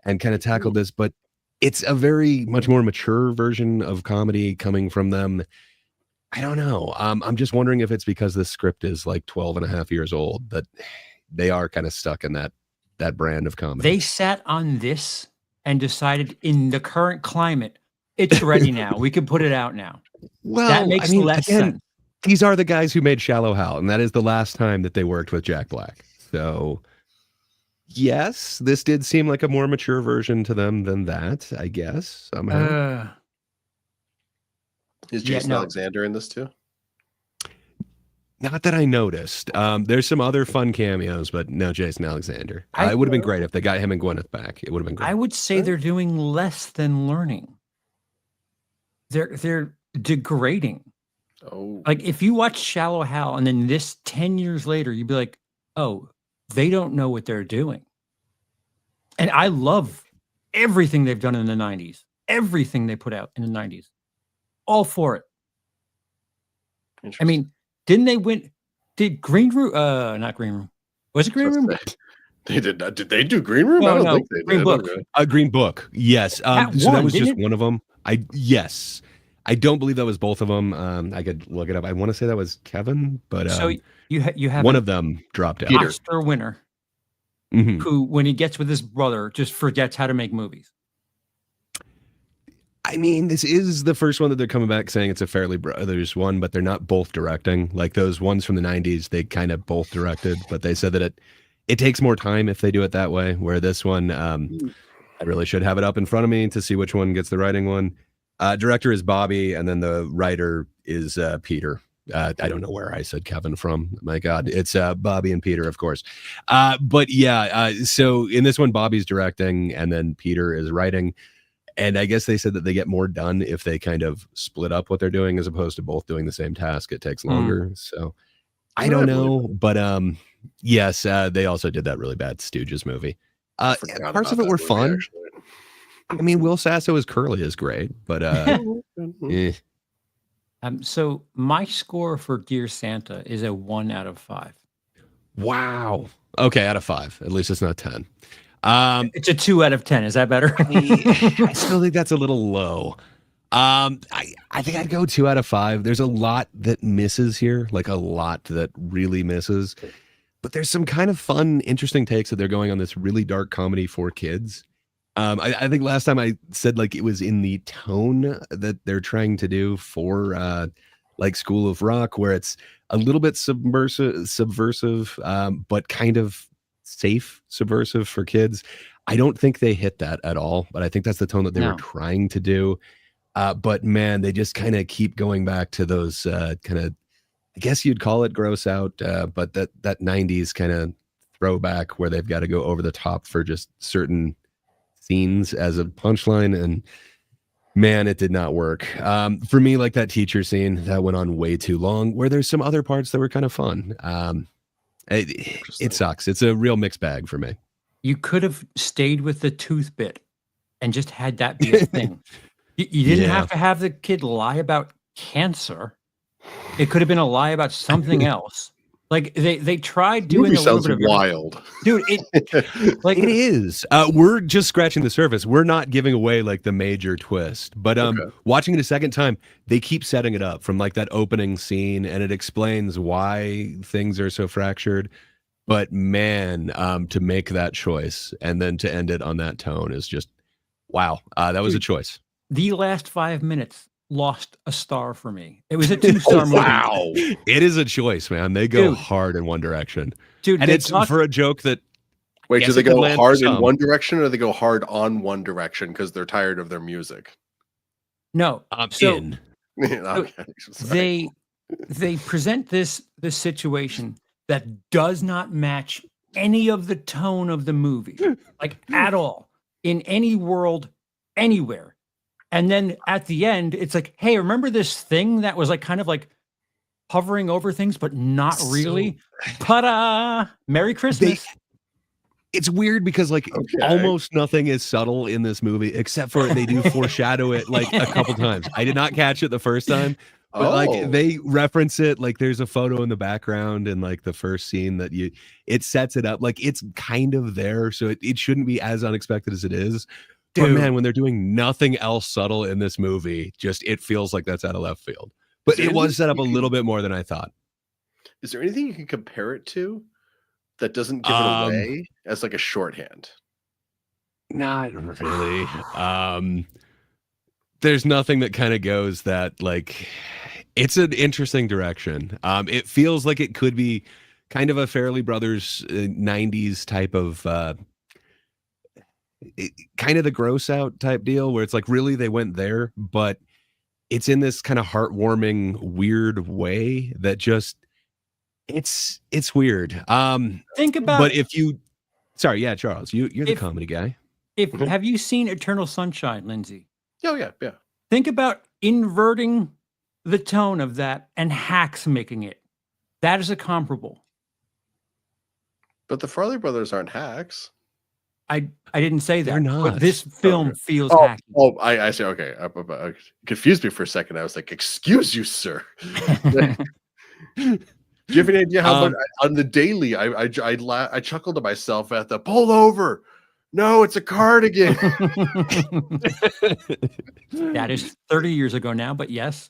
and kind of tackled this. But it's a very much more mature version of comedy coming from them. I don't know. I'm just wondering if it's because the script is like 12 and a half years old that they are kind of stuck in that brand of comedy. They sat on this and decided, in the current climate, it's ready now. We can put it out now. Well, That makes less sense. These are the guys who made Shallow Hal, and that is the last time that they worked with Jack Black. So, yes, this did seem like a more mature version to them than that, I guess. Somehow. Is Yeah, Jason no. Alexander in this too? Not that I noticed. There's some other fun cameos, but no Jason Alexander. It would have been great if they got him and Gwyneth back. It would have been great. I would say they're doing less than learning. They're degrading. Oh, Like if you watch Shallow Hal and then this 10 years later, you'd be like, oh, they don't know what they're doing. And I love everything they've done in the 90s. Everything they put out in the 90s. All for it. I mean, didn't they win? Did Green Room? Not Green Room. Was it Green Room? They did not. Did they do Green Room? I No, don't no, think they Green did. Book. Okay. Green Book. Yes. That So that won, was just didn't it? one of them. Yes. I don't believe that was both of them. I could look it up. I want to say that was Kevin, but So you have one an of them dropped out. Peter. Oscar winner Mhm. who, when he gets with his brother, just forgets how to make movies. I mean, this is the first one that they're coming back saying it's a Fairly Brothers one, but they're not both directing. Like those ones from the 90s, they kind of both directed, but they said that it takes more time if they do it that way. Where this one, I really should have it up in front of me to see which one gets the writing one. Director is Bobby, and then the writer is Peter. I don't know where I said Kevin from. My God, it's Bobby and Peter, of course. But yeah, so in this one, Bobby's directing, and then Peter is writing. And I guess they said that they get more done if they kind of split up what they're doing as opposed to both doing the same task. It takes longer. So I don't know. But yes, they also did that really bad Stooges movie. Forgot Parts of about it were that movie, fun. actually. I mean, Will Sasso as Curly is great, but eh. So my score for Dear Santa is a 1 out of 5. Wow. Okay, out of 5. At least it's not 10. It's a 2 out of 10. Is that better? I still think that's a little low. I think I'd go 2 out of 5. There's a lot that misses here, like a lot that really misses. But there's some kind of fun, interesting takes that they're going on this really dark comedy for kids. I think last time I said like it was in the tone that they're trying to do for like School of Rock, where it's a little bit subversive, but kind of safe subversive for kids. I don't think they hit that at all, but I think that's the tone that they were trying to do. But man, they just kind of keep going back to those kind of, I guess you'd call it gross out, but that 90s kind of throwback where they've got to go over the top for just certain scenes as a punchline, and man, it did not work for me. Like that teacher scene that went on way too long, where there's some other parts that were kind of fun. It sucks. It's a real mixed bag for me. You could have stayed with the tooth bit and just had that be a thing. You didn't have to have the kid lie about cancer. It could have been a lie about something else. Like they tried doing Movie a little sounds bit of wild, dude. It is. We're just scratching the surface. We're not giving away like the major twist, but watching it a second time, they keep setting it up from like that opening scene, and it explains why things are so fractured. But man, to make that choice and then to end it on that tone is just wow. That was a choice. The last 5 minutes lost a star for me. It was a 2-star movie. Wow. It is a choice, man. They go hard in one direction. Dude, and it's for a joke that wait, do they go hard in one direction or they go hard on one direction because they're tired of their music? No. So okay, they present this situation that does not match any of the tone of the movie, like at all, in any world, anywhere. And then at the end, it's like, hey, remember this thing that was like kind of like hovering over things, but not really? Ta-da! Merry Christmas. It's weird because like almost nothing is subtle in this movie, except for they do foreshadow it like a couple times. I did not catch it the first time, but like they reference it. Like there's a photo in the background and like the first scene that it sets it up. Like it's kind of there. So it shouldn't be as unexpected as it is. But man, when they're doing nothing else subtle in this movie, just it feels like that's out of left field. But it was set up a little bit more than I thought. Is there anything you can compare it to that doesn't give it away as like a shorthand? Not really. There's nothing that kind of goes that like it's an interesting direction. It feels like it could be kind of a Fairly Brothers 90s type of kind of the gross out type deal where it's like really they went there, but it's in this kind of heartwarming weird way that just it's weird. Think about but if you Charles, you're the comedy guy. Have you seen Eternal Sunshine, Lindsay? Oh yeah. Think about inverting the tone of that and Hacks making it. That is a comparable. But the Farley brothers aren't hacks. I didn't say that. They're not. But this film feels hacky. Oh, I see. Okay, confused me for a second. I was like, "Excuse you, sir." Do you have any idea how much Um, on the daily I chuckled to myself at the pull over? No, it's a cardigan. That is 30 years ago now, but yes.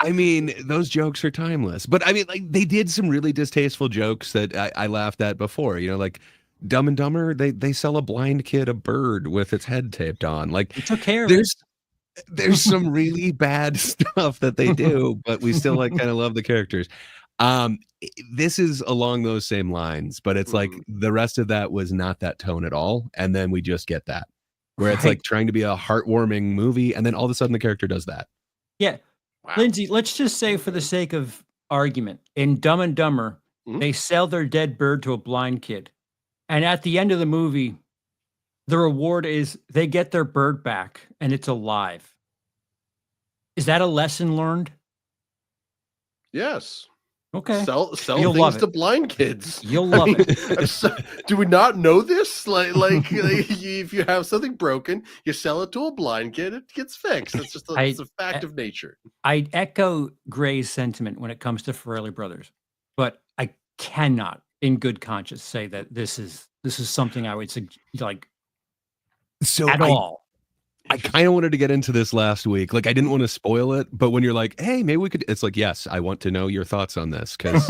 I mean, those jokes are timeless. But I mean, like they did some really distasteful jokes that I laughed at before. You know, like Dumb and Dumber, they sell a blind kid a bird with its head taped on. Like They took care of it. there's some really bad stuff that they do, but we still like kind of love the characters. This is along those same lines, but it's like the rest of that was not that tone at all, and then we just get that where it's like trying to be a heartwarming movie, and then all of a sudden the character does that. Yeah. Wow. Lindsay, let's just say for the sake of argument, in Dumb and Dumber, they sell their dead bird to a blind kid. And at the end of the movie, the reward is they get their bird back and it's alive. Is that a lesson learned? Yes. Okay. Sell You'll things love to it. blind kids. You'll love it. Do we not know this? Like if you have something broken, you sell it to a blind kid, it gets fixed. It's just it's a fact of nature. I echo Gray's sentiment when it comes to Farrelly Brothers, but I cannot, in good conscience, say that this is something I would like So at all. I kind of wanted to get into this last week. Like, I didn't want to spoil it, but when you're like, hey, maybe we could, it's like, yes, I want to know your thoughts on this because,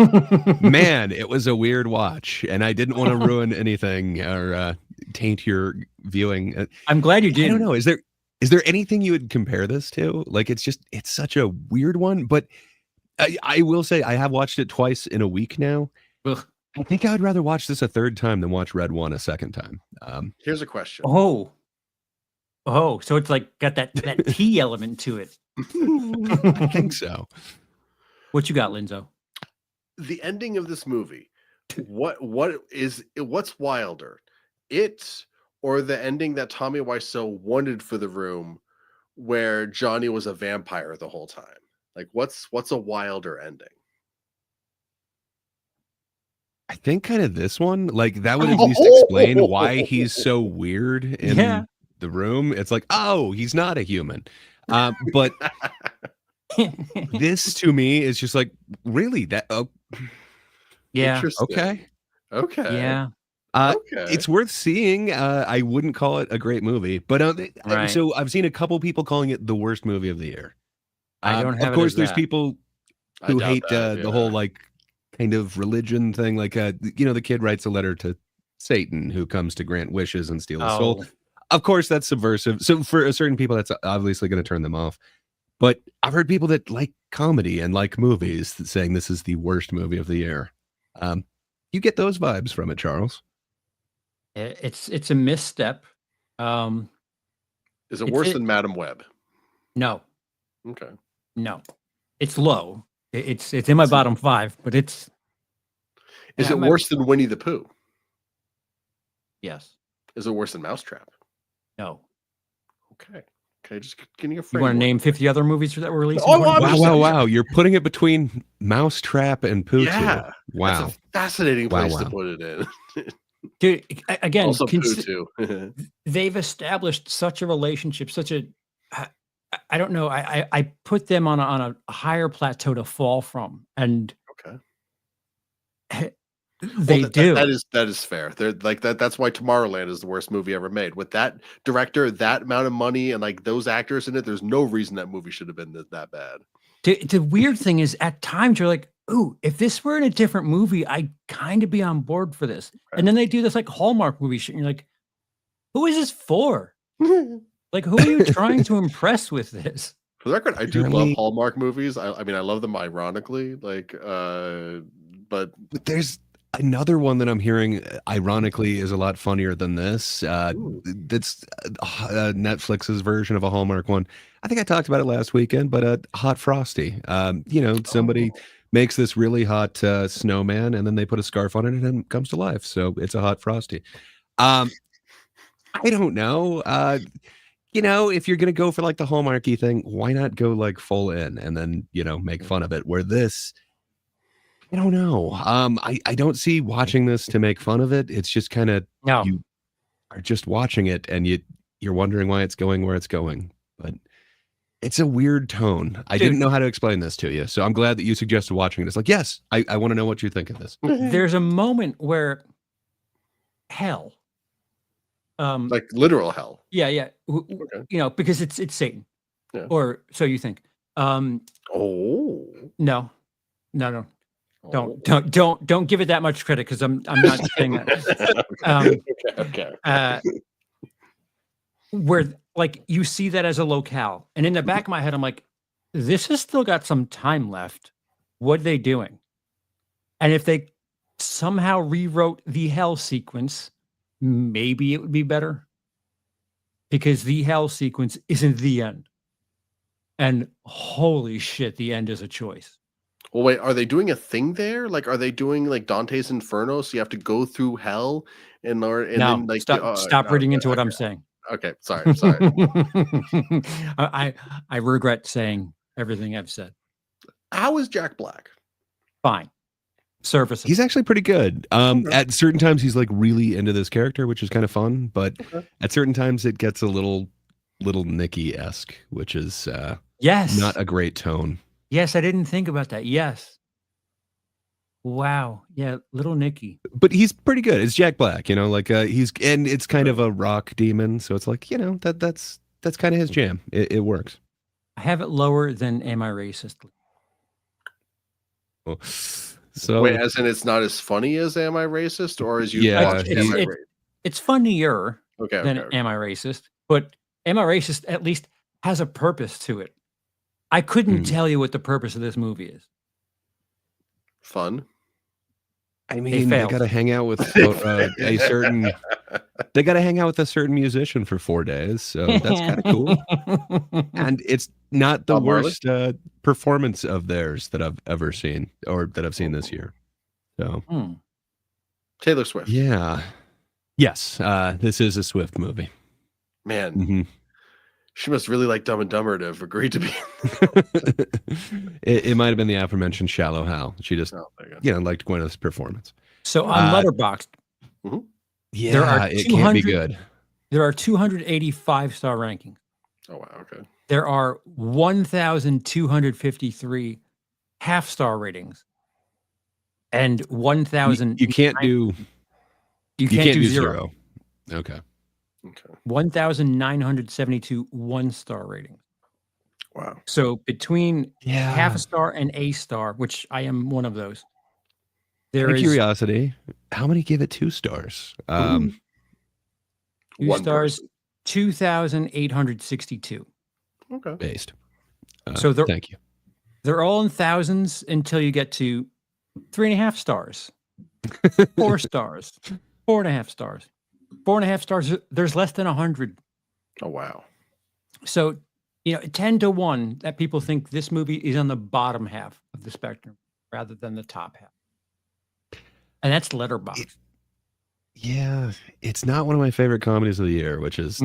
man, it was a weird watch and I didn't want to ruin anything or taint your viewing. I'm glad you did. I don't know. Is there anything you would compare this to? Like, it's such a weird one, but I will say I have watched it twice in a week now. Ugh. I think I would rather watch this a third time than watch Red One a second time. Here's a question. Oh, so it's like got that tea element to it. I think so. What you got, Linzo? The ending of this movie, what's wilder? It or the ending that Tommy Wiseau wanted for The Room where Johnny was a vampire the whole time? Like what's a wilder ending? I think kind of this one, like that would at least explain why he's so weird in The Room. It's like, oh, he's not a human. But this to me is just like, really? That yeah. Okay. Yeah. It's worth seeing. I wouldn't call it a great movie, but Right. so I've seen a couple people calling it the worst movie of the year. I don't have of course, it as there's that. people I who doubt hate that, the whole like kind of religion thing. Like, the kid writes a letter to Satan who comes to grant wishes and steal his soul. Of course, that's subversive. So for certain people, that's obviously going to turn them off. But I've heard people that like comedy and like movies saying this is the worst movie of the year. You get those vibes from it, Charles? It's a misstep. Is it worse than Madam Web? No. Okay. No. It's low. It's in my bottom 5, but it's. Is it worse than Winnie the Pooh? Yes. Is it worse than Mousetrap? No. Okay. Just give me a You framework. want to name 50 other movies that were released? Oh, wow! You're putting it between Mousetrap and Pooh. Yeah. Wow. That's a fascinating place to put it in. Dude, again, Also Pooh too. They've established such a relationship, such a. I don't know. I put them on a higher plateau to fall from, and okay, they do. That is fair. They're like that. That's why Tomorrowland is the worst movie ever made. With that director, that amount of money, and like those actors in it, there's no reason that movie should have been that bad. The weird thing is, at times you're like, "Ooh, if this were in a different movie, I'd kind of be on board for this." Right. And then they do this like Hallmark movie shit, and you're like, "Who is this for?" Like, who are you trying to impress with this? For the record, I do love Hallmark movies. I mean, I love them ironically, like, but there's another one that I'm hearing, ironically, is a lot funnier than this. That's Netflix's version of a Hallmark one. I think I talked about it last weekend, but Hot Frosty. Somebody makes this really hot snowman, and then they put a scarf on it, and it comes to life. So it's a Hot Frosty. I don't know. If you're gonna go for like the Hallmarky thing, why not go like full in and then make fun of it? Where this, I don't know. I don't see watching this to make fun of it. It's just kind of you are just watching it and you're wondering why it's going where it's going. But It's a weird tone. I Dude. didn't know how to explain this to you, so I'm glad that you suggested watching it. It's like, yes, I want to know what you think of this. There's a moment where hell, Like literal hell. yeah, Okay. you know, because it's Satan, Yeah. or so you think. Oh. No, Oh. don't give it that much credit, because I'm not saying that. Okay. Where like you see that as a locale, and in the back of my head, I'm like, this has still got some time left. What are they doing? And if they somehow rewrote the hell sequence, maybe it would be better, because the hell sequence isn't the end. And holy shit, the end is a choice. Well, wait, are they doing a thing there? Like, are they doing like Dante's Inferno? So you have to go through hell and then like stop reading into what I'm saying. Okay, sorry. I regret saying everything I've said. How is Jack Black? Fine. Serviceable. He's actually pretty good. At certain times, he's like really into this character, which is kind of fun. But at certain times, it gets a little Nicky-esque, which is yes, not a great tone. Yes, I didn't think about that. Yes. Wow. Yeah, little Nicky. But he's pretty good. It's Jack Black, you know, like and it's kind of a rock demon, so it's like, you know, that's kind of his jam. It works. I have it lower than Am I Racist? Well, so wait, as in it's not as funny as Am I Racist, or as you Yeah, watched Am I Racist? It's funnier than Okay. Am I Racist? But Am I Racist at least has a purpose to it. I couldn't tell you what the purpose of this movie is. Fun. I mean, they got to hang out with a certain. They got to hang out with a certain musician for 4 days, so that's kind of cool. And it's not the worst performance of theirs that I've ever seen, or that I've seen this year. So, Taylor Swift. Yeah. Yes, this is a Swift movie. Man, Mm-hmm. She must really like Dumb and Dumber to have agreed to be. It might have been the aforementioned Shallow Hal. She just, liked Gwyneth's performance. So on Letterboxd, yeah, it can't be good. There are 285 star rankings. Oh wow, okay. There are 1,253 half star ratings, and 1,000. You can't do. You can't do zero. Okay. 1,972 1-star ratings. Wow. So between half a star and a star, which I am one of those. There is curiosity. How many give it 2 stars? 2 stars, 2,862. Okay. Based. So thank you. They're all in thousands until you get to 3.5 stars, 4 stars, 4.5 stars. 4.5 stars, there's less than 100. Oh, wow. So, 10 to 1 that people think this movie is on the bottom half of the spectrum rather than the top half. And that's Letterboxd. Yeah, it's not one of my favorite comedies of the year, which is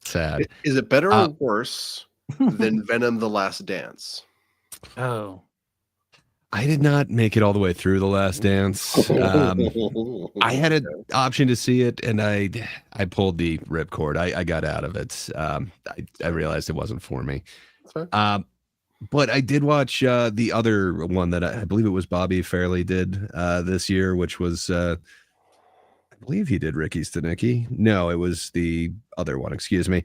sad. Is it better or worse than Venom: The Last Dance? Oh. I did not make it all the way through The Last Dance. I had an option to see it, and I pulled the ripcord. I got out of it. I realized it wasn't for me. But I did watch the other one that I believe it was Bobby Fairley did this year, which was I believe he did Ricky's to Nicky. No, it was the other one. Excuse me.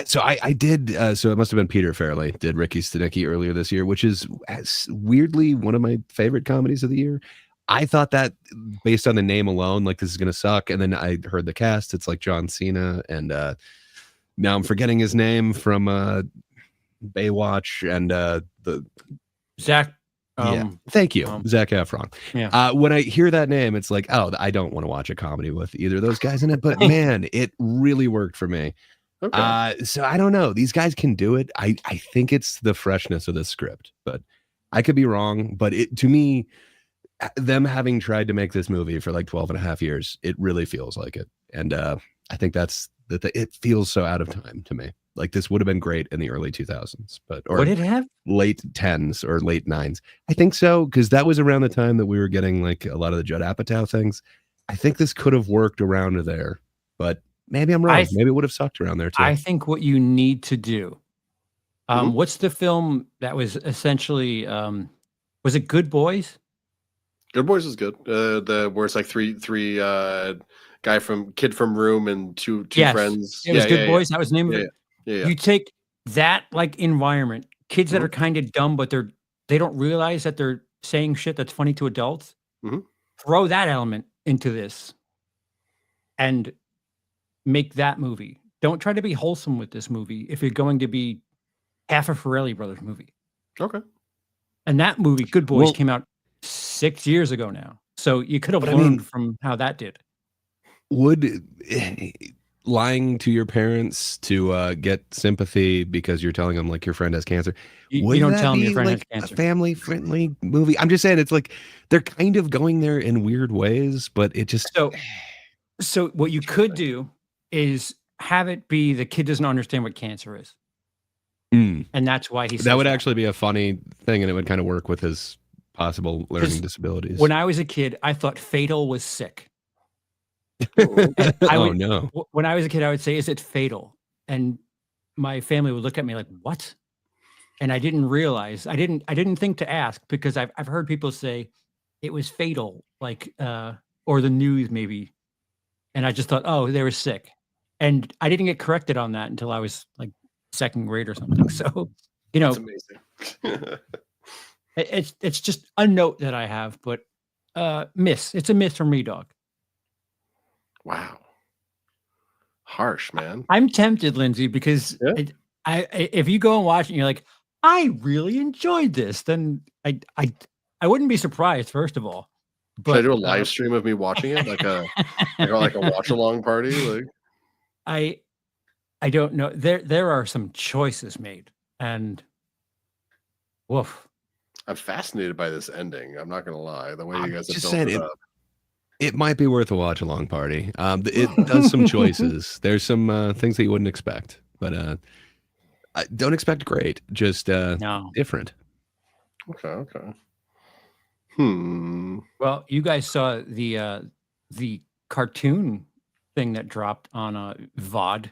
So I did. So it must have been Peter Fairley did Ricky's to Nicky earlier this year, which is weirdly one of my favorite comedies of the year. I thought that based on the name alone, like this is gonna suck, and then I heard the cast. It's like John Cena, and now I'm forgetting his name from Baywatch and the Zach. Thank you, Zac Efron. Yeah. When I hear that name, it's like, oh, I don't want to watch a comedy with either of those guys in it. But man, it really worked for me. Okay. So I don't know. These guys can do it. I think it's the freshness of the script, but I could be wrong. But to me, them having tried to make this movie for like 12 and a half years, it really feels like it. And I think that's it feels so out of time to me. Like this would have been great in the early 2000s, or would it have? Late 10s or late 9s? I think so, because that was around the time that we were getting like a lot of the Judd Apatow things. I think this could have worked around there, but maybe I'm wrong. Maybe it would have sucked around there too. I think what you need to do. What's the film that was essentially? Was it Good Boys? Good Boys is good. Where it's like three kid from Room and two friends. It was Good Boys. That was the name of it. Yeah. You take that like environment, kids that are kind of dumb, but they don't realize that they're saying shit that's funny to adults. Throw that element into this and make that movie. Don't try to be wholesome with this movie if you're going to be half a Farrelly Brothers movie. Okay. And that movie, Good Boys, came out 6 years ago now. So you could have learned from how that did. Would lying to your parents to get sympathy because you're telling them like your friend has cancer, you don't tell them your friend has cancer. A family-friendly movie? I'm just saying it's like they're kind of going there in weird ways, but it just So what you could do is have it be the kid doesn't understand what cancer is. And that's why he says that would actually be a funny thing, and it would kind of work with his possible learning disabilities. When I was a kid, I thought fatal was sick. No. When I was a kid, I would say, "Is it fatal?" And my family would look at me like, "What?" And I didn't realize. I didn't think to ask because I've heard people say it was fatal, like or the news maybe, and I just thought, "Oh, they were sick," and I didn't get corrected on that until I was like second grade or something. So, That's amazing. it's just a note that I have, but miss. It's a miss from me, dog. Wow. Harsh, man. I'm tempted, Lindsay, because if you go and watch it and you're like, I really enjoyed this, then I wouldn't be surprised, first of all. But, should I do a live stream of me watching it? Like a watch along party? Like I don't know. There are some choices made, and woof. I'm fascinated by this ending. I'm not gonna lie. The way you guys have built it up. It might be worth a watch along party. It does some choices. There's some things that you wouldn't expect, but don't expect great. Just different. Okay. Well, you guys saw the cartoon thing that dropped on VOD.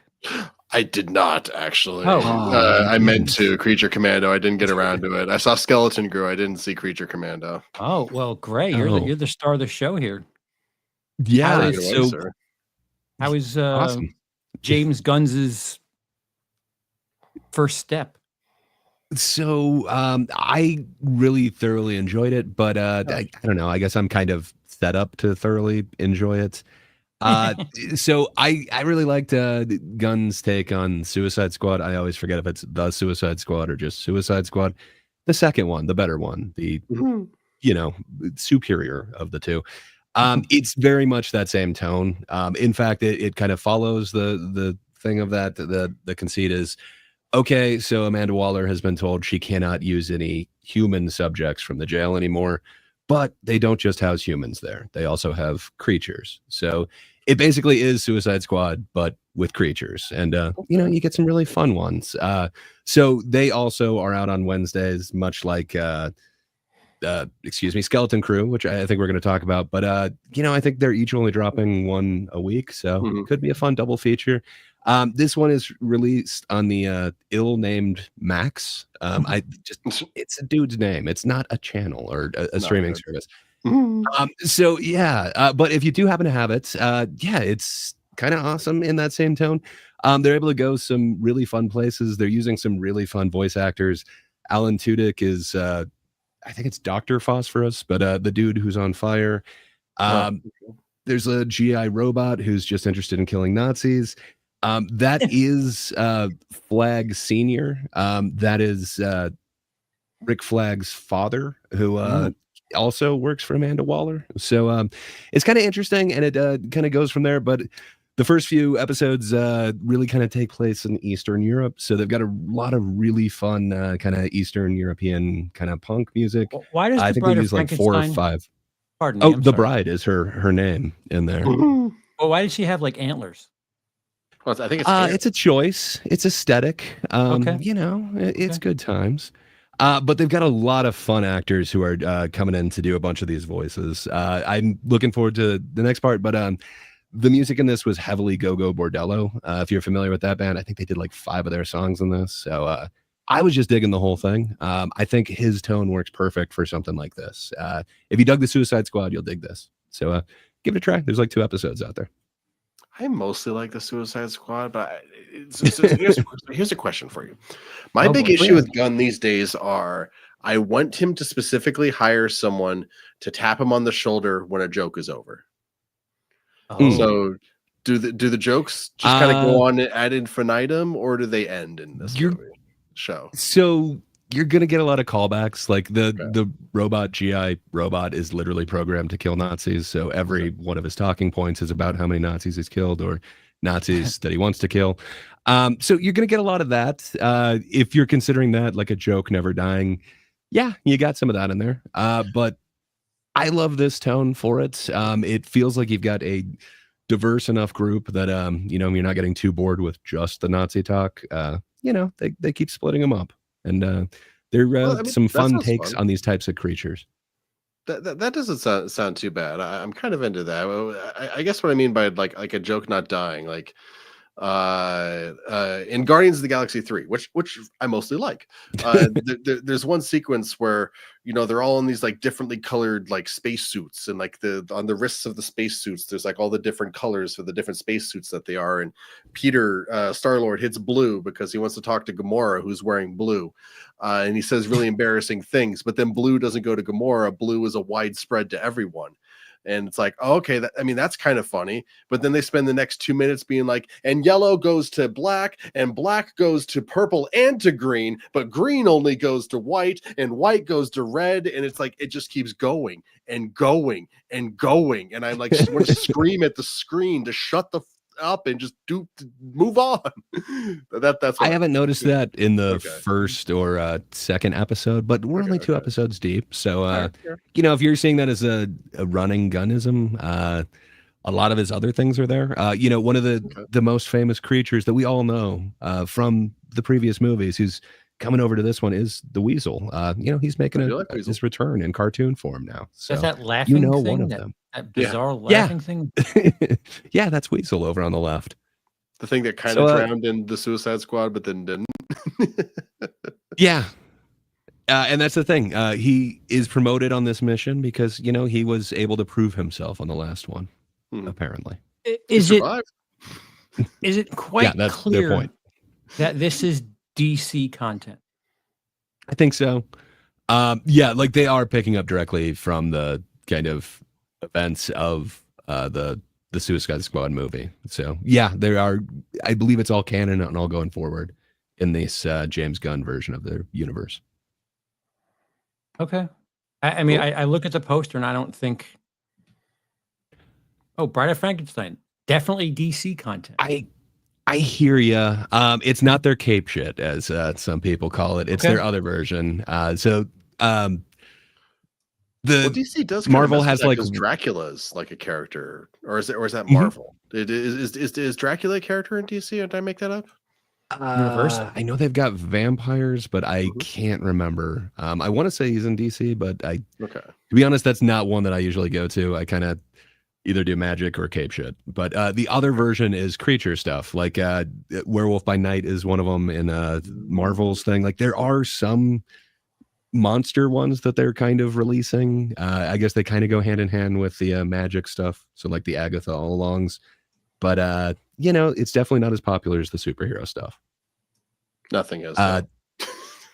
I did not actually. I meant to Creature Commando. I didn't get around to it. I saw Skeleton Crew. I didn't see Creature Commando. Oh well, Gray, you're the star of the show here. Yeah. How is awesome. James Gunn's first step? So I really thoroughly enjoyed it, but I don't know. I guess I'm kind of set up to thoroughly enjoy it. So I really liked Gunn's take on Suicide Squad. I always forget if it's the Suicide Squad or just Suicide Squad. The second one, the better one, the superior of the two. It's very much that same tone. In fact, it kind of follows the thing of that. The conceit is, okay, so Amanda Waller has been told she cannot use any human subjects from the jail anymore, but they don't just house humans there. They also have creatures. So it basically is Suicide Squad, but with creatures. And, you get some really fun ones. So they also are out on Wednesdays, much like... Skeleton Crew, which I think we're going to talk about, but I think they're each only dropping one a week, so it could be a fun double feature. This one is released on the ill-named Max. It's a dude's name. It's not a channel or a streaming service. But if you do happen to have it, it's kind of awesome in that same tone. They're able to go some really fun places. They're using some really fun voice actors. Alan Tudyk is I think it's Dr. Phosphorus, but the dude who's on fire. There's a GI robot who's just interested in killing Nazis. That is Flag Senior. That is Rick Flag's father, who also works for Amanda Waller. So it's kind of interesting, and it kind of goes from there. But the first few episodes really kind of take place in Eastern Europe. So they've got a lot of really fun kind of Eastern European kind of punk music. Why does I think they use like 4 or 5. Pardon me, The Bride is her name in there. Well, why does she have like antlers? Well, I think it's a choice. It's aesthetic. Okay. It's good times. But they've got a lot of fun actors who are coming in to do a bunch of these voices. I'm looking forward to the next part, but The music in this was heavily Go-Go Bordello. If you're familiar with that band, I think they did like 5 of their songs in this. So I was just digging the whole thing. I think his tone works perfect for something like this. If you dug the Suicide Squad, you'll dig this. So give it a try. There's like 2 episodes out there. I mostly like the Suicide Squad, but here's a question for you. My big issue with Gunn these days are I want him to specifically hire someone to tap him on the shoulder when a joke is over. So do the jokes just kind of go on ad infinitum, or do they end in this show? So you're gonna get a lot of callbacks. Like the robot GI robot is literally programmed to kill Nazis. So every one of his talking points is about how many Nazis he's killed or Nazis that he wants to kill. So you're gonna get a lot of that. If you're considering that like a joke never dying, yeah, you got some of that in there. But I love this tone for it. It feels like you've got a diverse enough group that you're not getting too bored with just the Nazi talk. They keep splitting them up, and there are some fun takes on these types of creatures. That doesn't sound too bad. I'm kind of into that. I guess what I mean by like a joke not dying, like in Guardians of the Galaxy 3, which I mostly like. There's one sequence where they're all in these like differently colored like spacesuits, and like on the wrists of the spacesuits there's like all the different colors for the different spacesuits that they are. And Peter Star-Lord hits blue because he wants to talk to Gamora, who's wearing blue, and he says really embarrassing things. But then blue doesn't go to Gamora. Blue is a widespread to everyone. And it's like, oh, okay, that's kind of funny. But then they spend the next 2 minutes being like, and yellow goes to black, and black goes to purple and to green, but green only goes to white, and white goes to red. And it's like, it just keeps going and going and going. And I'm like, just want to scream at the screen to shut the up and just move on. That's I haven't noticed that in the first or second episode, but we're only 2 episodes deep. So if you're seeing that as a running Gunnism, a lot of his other things are there. One of the most famous creatures that we all know from the previous movies who's coming over to this one is the Weasel. He's making his return in cartoon form now. So is that laughing thing? One of them. That bizarre laughing thing? Yeah, that's Weasel over on the left. The thing that kind of drowned in the Suicide Squad, but then didn't. Yeah. And that's the thing. He is promoted on this mission because, he was able to prove himself on the last one, apparently. Is it quite that's clear their point. that this is DC content? I think so. Like they are picking up directly from the kind of events of the Suicide Squad movie. So yeah, there are. I believe it's all canon and all going forward in this James Gunn version of the universe. Okay. I mean, I look at the poster and I don't think. Oh, Bride of Frankenstein, definitely DC content. I hear you. It's not their cape shit, as some people call it. It's their other version. DC does. Marvel has like Dracula's like a character, or is that Marvel? Is Dracula a character in DC? Or did I make that up? I know they've got vampires, but I can't remember. I want to say he's in DC, but to be honest, that's not one that I usually go to. I kind of either do magic or cape shit. But the other version is creature stuff, like Werewolf by Night is one of them in Marvel's thing. Like there are some monster ones that they're kind of releasing. I guess they kind of go hand in hand with the magic stuff. So like the Agatha all-alongs. But it's definitely not as popular as the superhero stuff. Nothing is.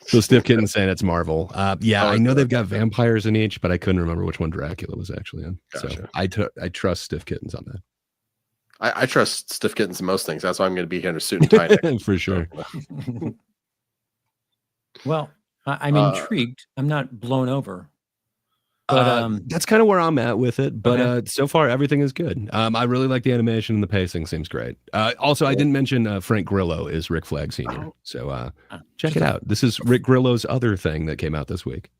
So Stiff Kitten saying it's Marvel. I know they've got vampires in each, but I couldn't remember which one Dracula was actually in. Gotcha. So I trust Stiff Kittens on that. I trust Stiff Kittens in most things. That's why I'm going to be here in a suit and tie. For sure. Well, I'm intrigued. I'm not blown over. But that's kind of where I'm at with it. But so far, everything is good. I really like the animation and the pacing seems great. Also, I didn't mention Frank Grillo is Rick Flag Sr. So check it out. This is Rick Grillo's other thing that came out this week.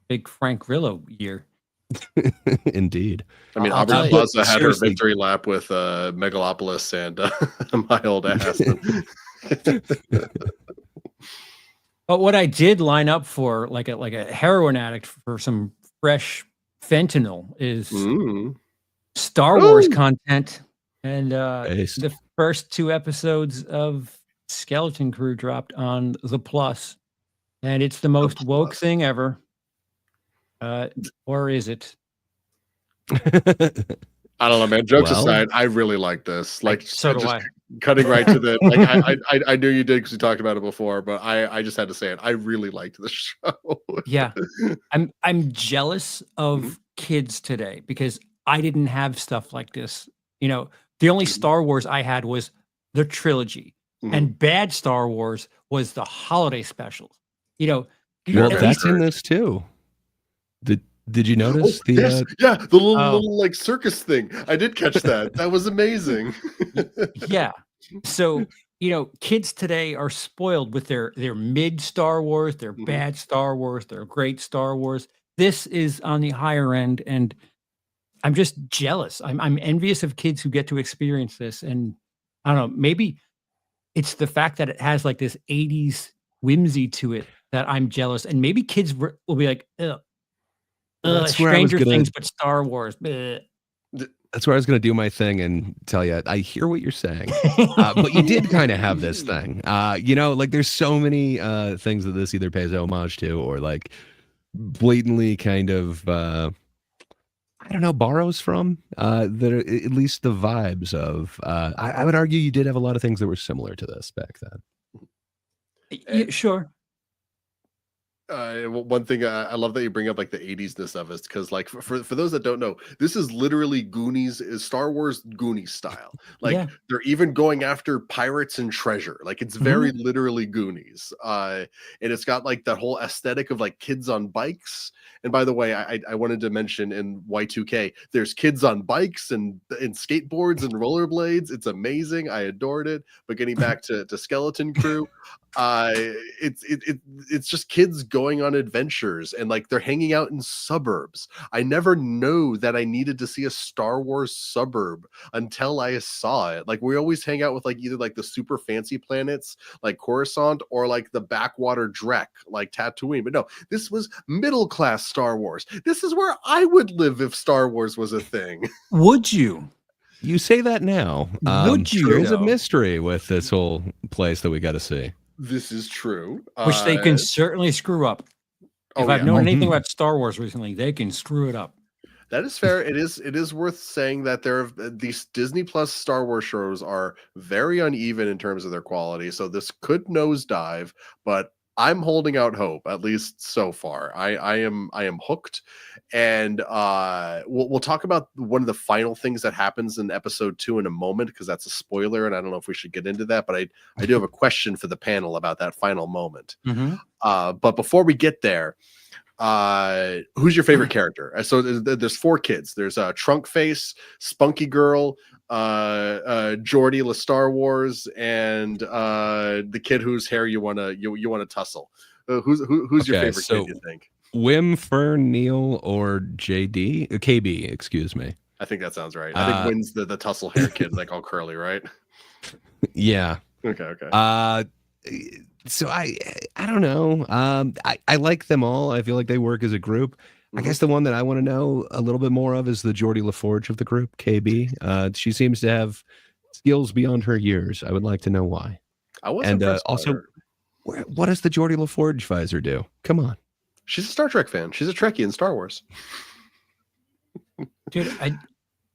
Big Frank Grillo year. Indeed. I mean, Aubrey Plaza had her victory lap with Megalopolis and My Old Ass. But what I did line up for, like a heroin addict, for some fresh fentanyl is Star Wars content. And Based. the first 2 episodes of Skeleton Crew dropped on the Plus, and it's the most woke Plus. thing ever. Or is it? I don't know, man. Jokes Well, aside, I really like this. Like, So do just I. cutting right to the like. I knew you did because we talked about it before, but I just had to say it. I really liked the show. Yeah. I'm jealous of kids today because I didn't have stuff like this. You know, the only Star Wars I had was the trilogy, Mhm. and bad Star Wars was the holiday specials. You know, well, at very least that's in this too. Did you Oh, notice the? yes, yeah, the Oh. little like circus thing. I did catch that. That was amazing. Yeah. So, kids today are spoiled with their mid Star Wars, their Mhm. bad Star Wars, their great Star Wars. This is on the higher end, and I'm just jealous. I'm envious of kids who get to experience this. And I don't know, maybe it's the fact that it has like this 80s whimsy to it that I'm jealous. And maybe kids will be like, ugh, That's where I was Stranger gonna. Things, but Star Wars. Bleh." That's where I was gonna do my thing and tell you. I hear what you're saying, but you did kind of have this thing. Like there's so many things that this either pays homage to or like blatantly kind of. I don't know, borrows from that are at least the vibes of. I would argue you did have a lot of things that were similar to this back then. Yeah, sure. One thing I love that you bring up like the 80s-ness of it, because like for those that don't know, this is literally Goonies, is Star Wars Goonies style. Like Yeah. they're even going after pirates and treasure. Like it's very literally Goonies. And it's got like that whole aesthetic of like kids on bikes. And by the way, I wanted to mention in Y2K, there's kids on bikes and skateboards and rollerblades. It's amazing. I adored it. But getting back to Skeleton Crew, it's just kids going on adventures and like they're hanging out in suburbs. I never knew that I needed to see a Star Wars suburb until I saw it. Like we always hang out with like either like the super fancy planets like Coruscant or like the backwater Drek like Tatooine. But no, this was middle class Star Wars. This is where I would live if Star Wars was a thing. Would you? You say that now. Would you, There is a though? mystery with this whole place that we got to see. This is true. Which they can certainly screw up. If I've known anything about Star Wars recently, they can screw it up. That is fair. It is worth saying that these Disney Plus Star Wars shows are very uneven in terms of their quality. So this could nosedive, but I'm holding out hope, at least so far. I am hooked, and we'll talk about one of the final things that happens in episode 2 in a moment because that's a spoiler, and I don't know if we should get into that, but I do have a question for the panel about that final moment. But before we get there, who's your favorite character? So there's 4 kids. There's Trunk Face, Spunky Girl, Geordie La Star Wars, and the kid whose hair you wanna tussle. Who's your Okay, favorite so kid, you think? Wim, Fern, Neil, or JD? KB, excuse me. I think that sounds right. I think Wynn's the tussle hair kid, like all curly, right? Yeah. Okay. So I don't know. I like them all. I feel like they work as a group. I guess the one that I want to know a little bit more of is the Geordie LaForge of the group, KB. She seems to have skills beyond her years. I would like to know why. I was And impressed by also, her. what does the Geordie LaForge visor do? Come on. She's a Star Trek fan. She's a Trekkie in Star Wars. Dude,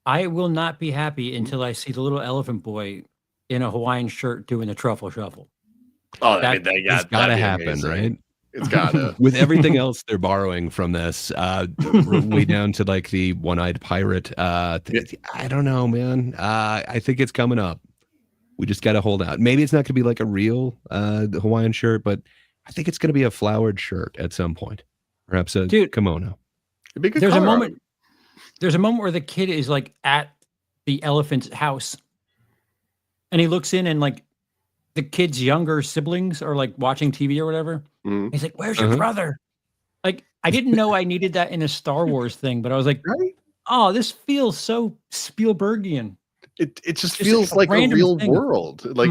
I will not be happy until I see the little elephant boy in a Hawaiian shirt doing the truffle shuffle. Oh, It's got to happen, right? It's gotta. With everything else they're borrowing from this, way down to like the one-eyed pirate. I don't know, man. I think it's coming up. We just got to hold out. Maybe it's not going to be like a real Hawaiian shirt, but I think it's going to be a flowered shirt at some point. Perhaps a kimono. It'd be a good There's a color on moment. There's a moment where the kid is like at the elephant's house, and he looks in, and like the kid's younger siblings are like watching TV or whatever. He's like, "Where's your brother?" Like, I didn't know I needed that in a Star Wars thing, but I was like, Right? "Oh, this feels so Spielbergian." It just Just feels a like a random real thing. world. Like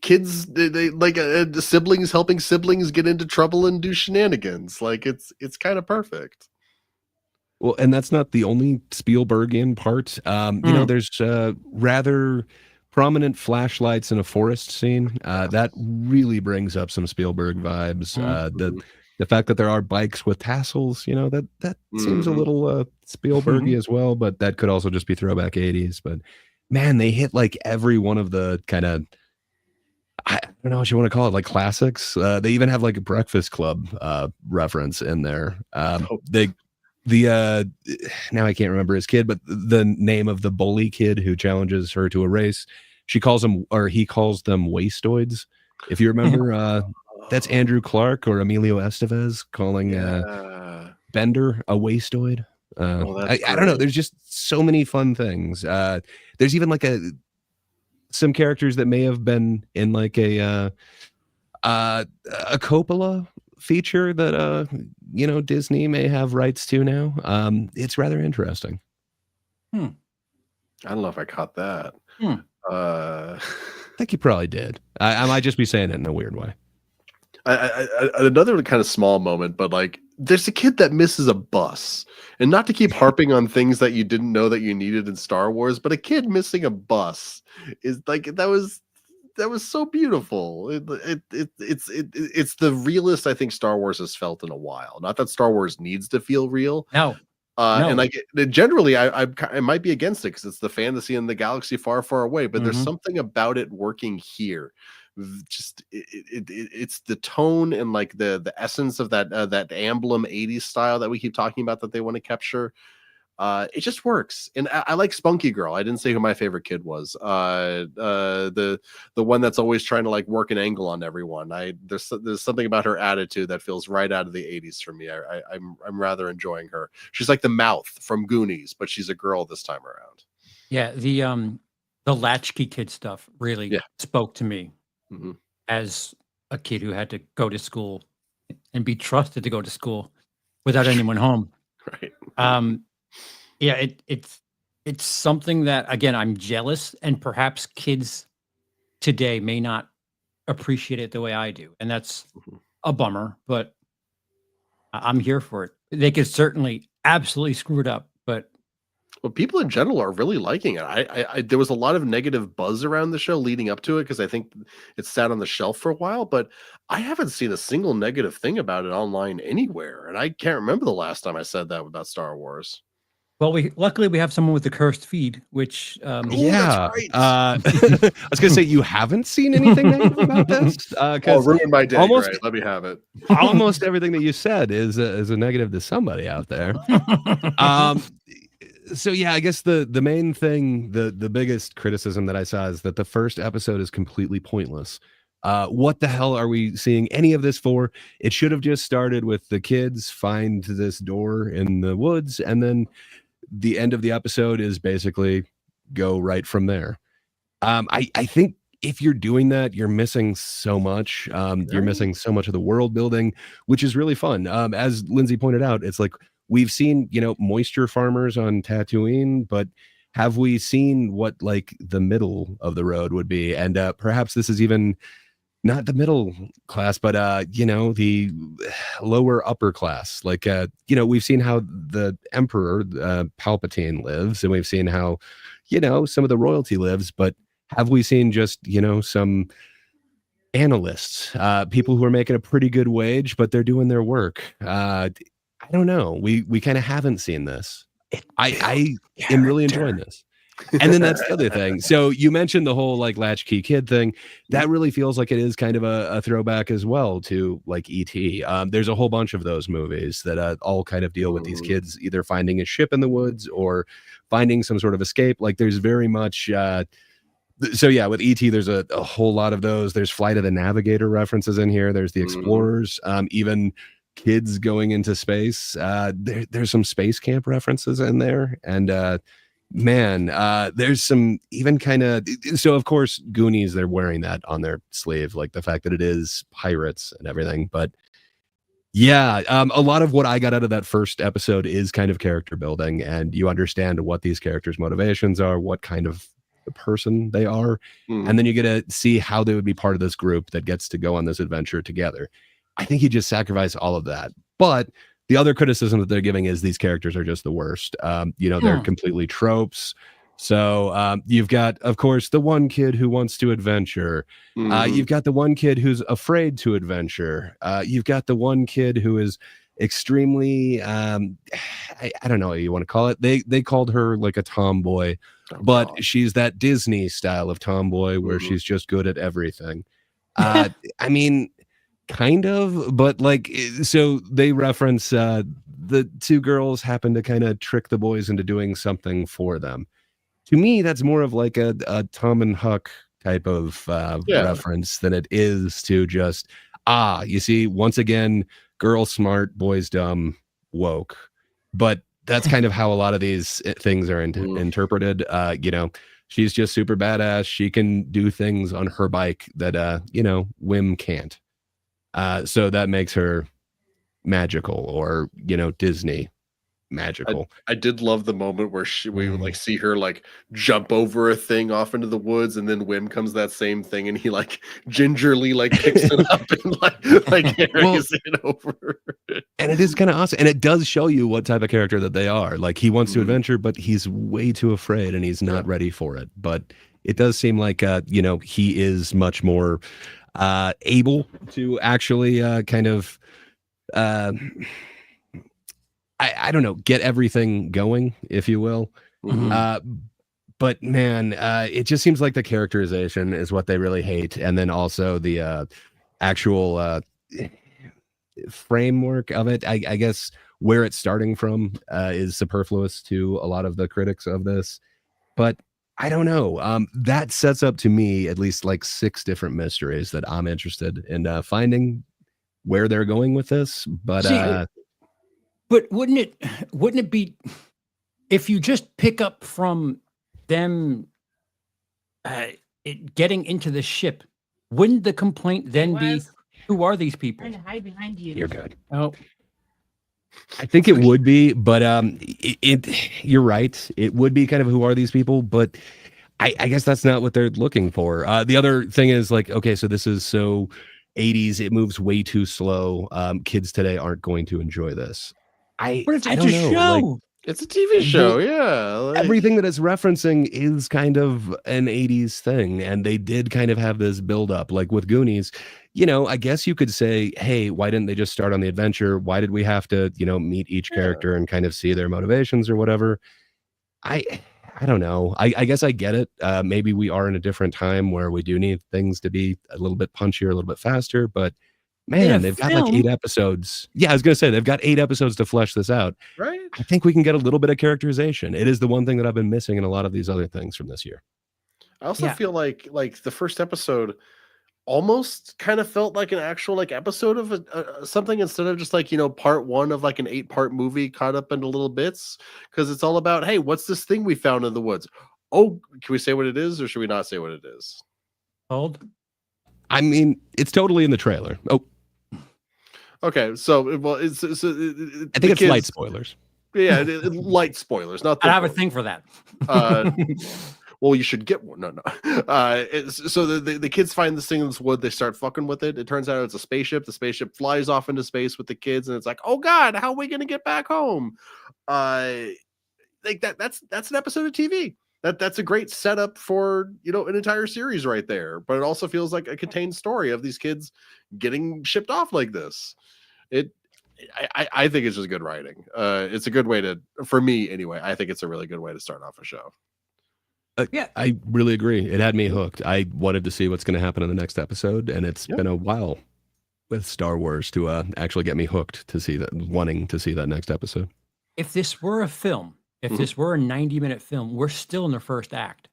kids, they like the siblings helping siblings get into trouble and do shenanigans. Like it's kind of perfect. Well, and that's not the only Spielbergian part. There's rather prominent flashlights in a forest scene. That really brings up some Spielberg vibes. The fact that there are bikes with tassels, that seems a little Spielbergy as well, but that could also just be throwback 80s. But man, they hit like every one of the kind of, I don't know what you want to call it, like classics. They even have like a Breakfast Club reference in there. Now I can't remember his kid, but the name of the bully kid who challenges her to a race, he calls them wastoids. If you remember, that's Andrew Clark or Emilio Estevez calling Bender a wastoid. I don't know. There's just so many fun things. There's even like some characters that may have been in like a Coppola feature that Disney may have rights to now. It's rather interesting. I don't know if I caught that. I think you probably did. I might just be saying it in a weird way. Another kind of small moment, but like there's a kid that misses a bus, and not to keep harping on things that you didn't know that you needed in Star Wars, but a kid missing a bus is like that was so beautiful. It's the realest I think Star Wars has felt in a while. Not that Star Wars needs to feel real. No. And like generally, I might be against it because it's the fantasy in the galaxy far, far away. But there's something about it working here. Just it's the tone and like the essence of that emblem 80s style that we keep talking about that they want to capture. It just works, and I like Spunky Girl. I didn't say who my favorite kid was. The one that's always trying to like work an angle on everyone. There's something about her attitude that feels right out of the 80s for me. I'm rather enjoying her. She's like the mouth from Goonies, but she's a girl this time around. Yeah, the latchkey kid stuff really spoke to me as a kid who had to go to school and be trusted to go to school without anyone home. Right. Yeah, it's something that, again, I'm jealous, and perhaps kids today may not appreciate it the way I do, and that's a bummer. But I'm here for it. They could certainly absolutely screw it up, but well, people in general are really liking it. I there was a lot of negative buzz around the show leading up to it because I think it sat on the shelf for a while, but I haven't seen a single negative thing about it online anywhere, and I can't remember the last time I said that about Star Wars. well, luckily we have someone with the cursed feed, which That's right. I was gonna say you haven't seen anything negative about this. Ruin my day. Almost, Let me have it. almost everything that you said is a negative to somebody out there. So yeah, I guess the main thing, the biggest criticism that I saw is that the first episode is completely pointless. What the hell are we seeing any of this for? It should have just started with the kids find this door in the woods, and then the end of the episode is basically go right from there. I think if you're doing that, you're missing so much. You're missing so much of the world building, which is really fun. As Lindsay pointed out, it's like we've seen, moisture farmers on Tatooine, but have we seen what like the middle of the road would be? And perhaps this is even not the middle class, but the lower upper class. Like we've seen how the Emperor Palpatine lives, and we've seen how some of the royalty lives, but have we seen just some analysts, people who are making a pretty good wage, but they're doing their work? I don't know. We kind of haven't seen this. I am really enjoying this. And then that's the other thing. So you mentioned the whole like latchkey kid thing. That really feels like it is kind of a throwback as well to like E.T. There's a whole bunch of those movies that all kind of deal with these kids either finding a ship in the woods or finding some sort of escape. Like there's very much so yeah, with E.T. there's a whole lot of those. There's Flight of the Navigator references in here. There's the Explorers, even kids going into space. There's some space camp references in there, and man, there's some even kind of, so of course Goonies, they're wearing that on their sleeve, like the fact that it is pirates and everything. But yeah, a lot of what I got out of that first episode is kind of character building, and you understand what these characters' motivations are, what kind of person they are, and then you get to see how they would be part of this group that gets to go on this adventure together. I think he just sacrificed all of that, but the other criticism that they're giving is these characters are just the worst. They're completely tropes. So you've got, of course, the one kid who wants to adventure. You've got the one kid who's afraid to adventure. You've got the one kid who is extremely, I don't know what you want to call it. They called her like a tomboy, but she's that Disney style of tomboy where she's just good at everything. I mean, kind of, but like, so they reference the two girls happen to kind of trick the boys into doing something for them. To me, that's more of like a Tom and Huck type of reference than it is to just, you see, once again, girl smart, boys dumb, woke. But that's kind of how a lot of these things are interpreted. She's just super badass. She can do things on her bike that, Wim can't. So that makes her magical, or, Disney magical. I did love the moment where we would like see her like jump over a thing off into the woods, and then Wim comes that same thing, and he like gingerly like picks it up and like carries it over. And it is kind of awesome, and it does show you what type of character that they are. Like, he wants to adventure, but he's way too afraid, and he's not ready for it. But it does seem like he is much more able to actually kind of I don't know, get everything going, if you will. But man, it just seems like the characterization is what they really hate. And then also the actual framework of it, I guess where it's starting from is superfluous to a lot of the critics of this. But I don't know. That sets up to me at least like 6 different mysteries that I'm interested in finding where they're going with this. But but wouldn't it be, if you just pick up from them getting into the ship, wouldn't the complaint then be, who are these people? Trying to hide behind you. You're good. Oh, I think it would be, but you're right. It would be kind of, who are these people? But I guess that's not what they're looking for. The other thing is like, okay, so this is so 80s, it moves way too slow. Kids today aren't going to enjoy this. I don't know. Like, it's a TV show, yeah. Everything that it's referencing is kind of an 80s thing, and they did kind of have this build up, like with Goonies. I guess you could say, hey, why didn't they just start on the adventure? Why did we have to, meet each character and kind of see their motivations or whatever? I don't know. I guess I get it. Maybe we are in a different time where we do need things to be a little bit punchier, a little bit faster, but man, they've got like 8 episodes. Yeah, I was going to say, they've got 8 episodes to flesh this out. Right. I think we can get a little bit of characterization. It is the one thing that I've been missing in a lot of these other things from this year. I also feel like the first episode almost kind of felt like an actual like episode of something, instead of just like, part 1 of like an 8-part movie caught up into little bits, because it's all about, hey, what's this thing we found in the woods? Oh, can we say what it is, or should we not say what it is? hold. I mean, it's totally in the trailer. Oh, okay. So, well, I think it's light spoilers. Yeah, light spoilers. Not. I have a thing for that. Well, you should get one. No. So the kids find this thing in this wood. They start fucking with it. It turns out it's a spaceship. The spaceship flies off into space with the kids, and it's like, oh god, how are we gonna get back home? Like that's an episode of TV. That's a great setup for an entire series right there. But it also feels like a contained story of these kids getting shipped off like this. I think it's just good writing. It's a good way to, for me anyway. I think it's a really good way to start off a show. Yeah, I really agree. It had me hooked. I wanted to see what's going to happen in the next episode, and it's been a while with Star Wars to actually get me hooked to see that, wanting to see that next episode. If this were a film, if this were a 90-minute film, we're still in the first act.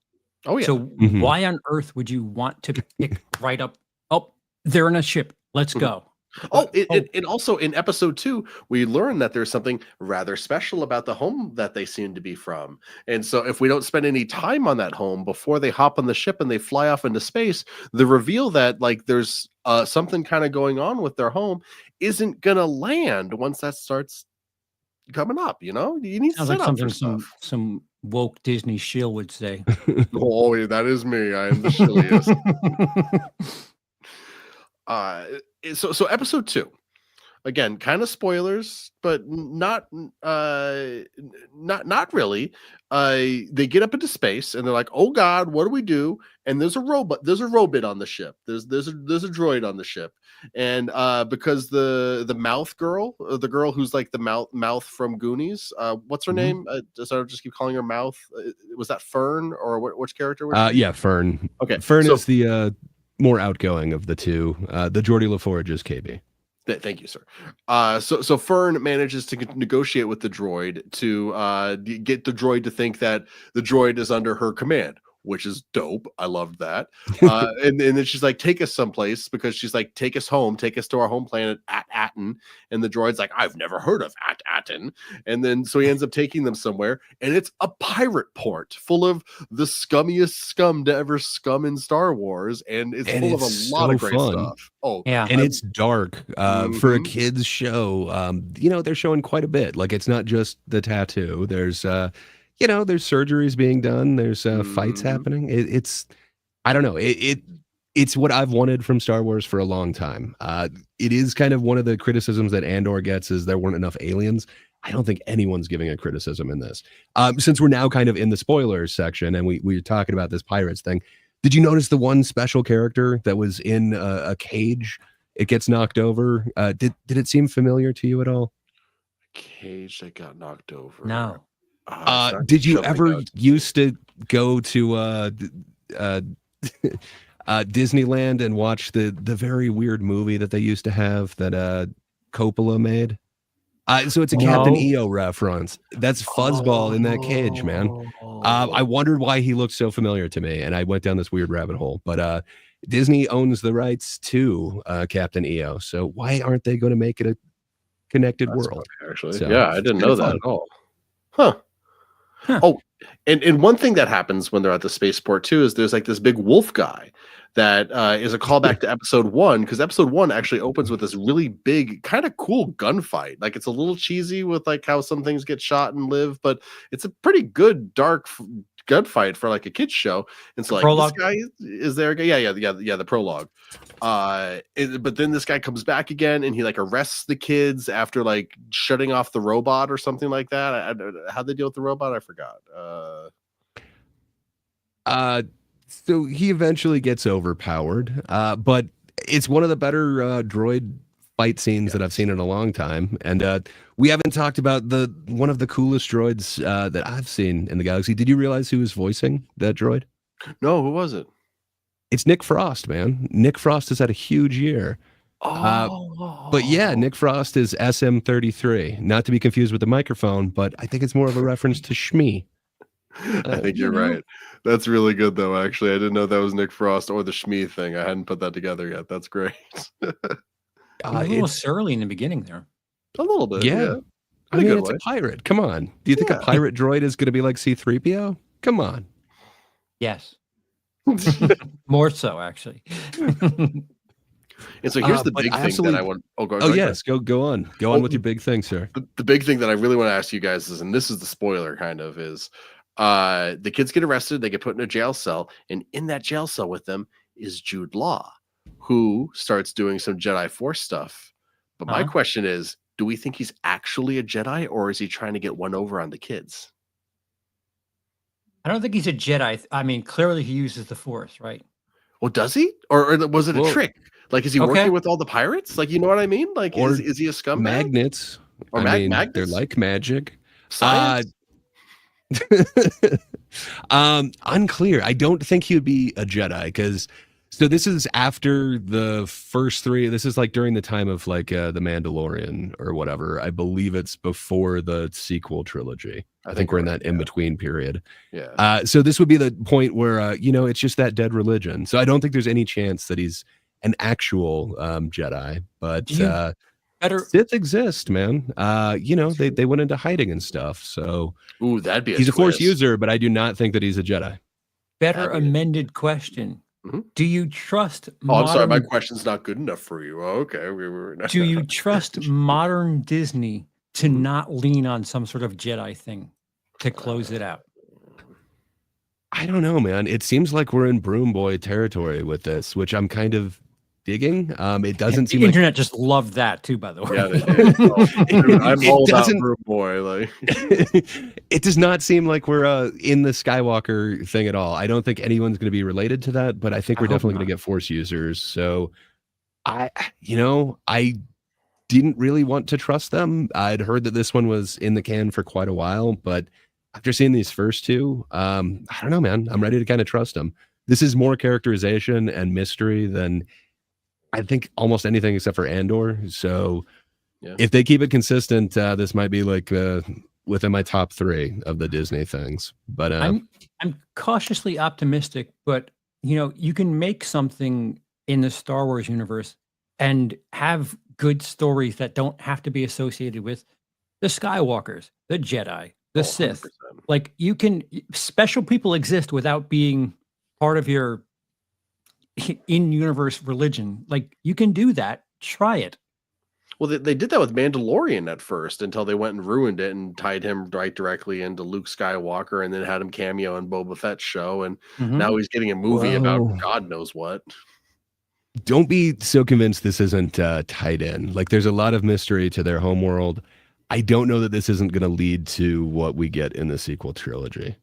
Oh yeah. So why on earth would you want to pick right up? Oh, they're in a ship. Let's go. And also in episode 2, we learn that there's something rather special about the home that they seem to be from. And so if we don't spend any time on that home before they hop on the ship and they fly off into space, the reveal that like there's something kind of going on with their home isn't gonna land once that starts coming up. You need to set up for stuff. Some woke Disney shill would say. Oh, that is me. I am the shilliest. So episode 2, again, kind of spoilers, but not really. They get up into space and they're like, "Oh God, what do we do?" And there's a robot. There's a robot on the ship. There's a droid on the ship, and because the mouth girl, the girl who's like the mouth from Goonies, what's her name? Does I just keep calling her Mouth? Was that Fern or which character was she? Yeah, Fern. Okay, Fern so, is the more outgoing of the two. The Geordie LaForge is KB. Thank you, sir. So Fern manages to negotiate with the droid to get the droid to think that the droid is under her command, which is dope. I loved that. And then she's like, take us someplace, because she's like, take us home, take us to our home planet at Aten. And the droid's like, I've never heard of Aten. And then so he ends up taking them somewhere, and it's a pirate port full of the scummiest scum to ever scum in Star Wars, and it's full of a lot of great stuff. Oh yeah, and it's dark for a kids show. They're showing quite a bit. Like, it's not just the tattoo. There's there's surgeries being done. There's fights happening. I don't know. It's what I've wanted from Star Wars for a long time. It is kind of one of the criticisms that Andor gets, is there weren't enough aliens. I don't think anyone's giving a criticism in this. Since we're now kind of in the spoilers section and we're talking about this pirates thing, did you notice the one special character that was in a cage? It gets knocked over. Did it seem familiar to you at all? Cage that got knocked over. no. Did you ever used to go to Disneyland and watch the very weird movie that they used to have that Coppola made? So it's a Captain EO reference. That's Fuzzball in that cage, man. I wondered why he looked so familiar to me, and I went down this weird rabbit hole. But Disney owns the rights to Captain EO, so why aren't they going to make it a connected world? Funny, actually, so, yeah, I didn't know that at all. Huh. Oh, and one thing that happens when they're at the spaceport too is there's like this big wolf guy that is a callback to episode 1, because episode 1 actually opens with this really big, kind of cool gunfight. Like, it's a little cheesy with like how some things get shot and live, but it's a pretty good dark gunfight for like a kids show. And so like Prologue. this guy is there again. Yeah, the prologue. But then this guy comes back again and he like arrests the kids after like shutting off the robot or something like that. How'd they deal with the robot? I forgot. So he eventually gets overpowered, but it's one of the better droid fight scenes that I've seen in a long time. And we haven't talked about one of the coolest droids that I've seen in the galaxy. Did you realize who was voicing that droid? No, who was it? It's Nick Frost, man. Nick Frost has had a huge year. But yeah, Nick Frost is SM33. Not to be confused with the microphone, but I think it's more of a reference to Shmi. I think you're right. That's really good, though, actually. I didn't know that was Nick Frost or the Shmi thing. I hadn't put that together yet. That's great. A little surly in the beginning there. A little bit, yeah. I mean, it's a pirate. Come on. Do you think a pirate droid is going to be like C-3PO? Come on. Yes. More so, actually. And so here's the big thing that I want. Go on. Go on with your big thing, sir. The big thing that I really want to ask you guys is, and this is the spoiler kind of, is the kids get arrested, they get put in a jail cell, and in that jail cell with them is Jude Law, who starts doing some Jedi Force stuff. But my question is, do we think he's actually a Jedi, or is he trying to get one over on the kids? I don't think he's a Jedi. I mean, clearly he uses the Force, right? Well, does he? Or was it a trick? Like, is he working with all the pirates? Like, you know what I mean? Like, is he a scumbag? Magnets. Or magnets? They're like magic. Science? Unclear. I don't think he would be a Jedi, because so this is after the first 3. This is like during the time of like the Mandalorian or whatever. I believe it's before the sequel trilogy. I think we're in that in-between period. Yeah. So this would be the point where it's just that dead religion. So I don't think there's any chance that he's an actual Jedi, but Sith exist, man. They went into hiding and stuff. So that'd be he's a Force user, but I do not think that he's a Jedi. Better amended question. Mm-hmm. Do you trust I'm sorry, my question's not good enough for you. Okay. Do you trust modern Disney to not lean on some sort of Jedi thing to close it out? I don't know, man. It seems like we're in Broom Boy territory with this, which I'm kind of digging. It doesn't The seem like internet just loved that too, by the way. Yeah, they did. Oh, dude, I'm It all about doesn't- Broom Boy. Like, it does not seem like we're in the Skywalker thing at all. I don't think anyone's going to be related to that, but I think I we're hope definitely going not. to get Force users. So I didn't really want to trust them. I'd heard that this one was in the can for quite a while, but after seeing these first two, I don't know, man. I'm ready to kind of trust them. This is more characterization and mystery than I think almost anything except for Andor. So Yeah. if they keep it consistent, this might be like within my top 3 of the Disney things. But I'm cautiously optimistic, but you can make something in the Star Wars universe and have good stories that don't have to be associated with the Skywalkers, the Jedi, the oh, Sith. 100%. Like special people exist without being part of your in-universe religion. Like you can do that. Try it. Well, they did that with Mandalorian at first until they went and ruined it and tied him right directly into Luke Skywalker and then had him cameo in Boba Fett's show. And Mhm. now he's getting a movie about Whoa. God knows what. don't be so convinced this isn't tied in. Like there's a lot of mystery to their homeworld. I don't know that this isn't going to lead to what we get in the sequel trilogy.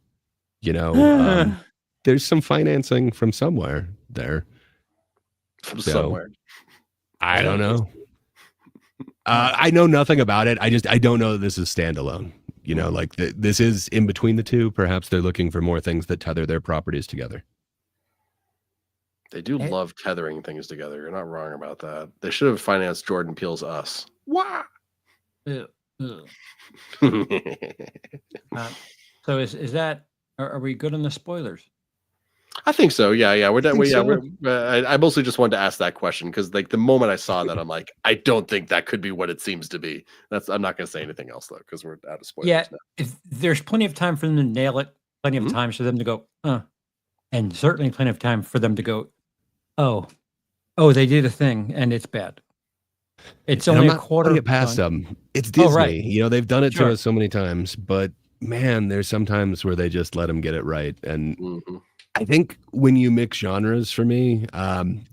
There's some financing from somewhere there. From So, somewhere. I don't know. I know nothing about it. I don't know that this is standalone. Like this is in between the two. Perhaps they're looking for more things that tether their properties together. They do love tethering things together. You're not wrong about that. They should have financed Jordan Peele's Us. Why? Ugh. So is that? Are we good on the spoilers? I think so. Yeah. We're done. Think so? I mostly just wanted to ask that question because, like, the moment I saw that, I'm like, I don't think that could be what it seems to be. I'm not going to say anything else though because we're out of spoilers Yeah, now. if there's plenty of time for them to nail it, plenty of time for them to go, and certainly plenty of time for them to go, oh, they did a thing and it's bad. It's And only I'm a not quarter. putting it past them. It's Disney. Oh, right. They've done it Sure. to us so many times, but man, there's some times where they just let them get it right. And Mhm. I think when you mix genres for me,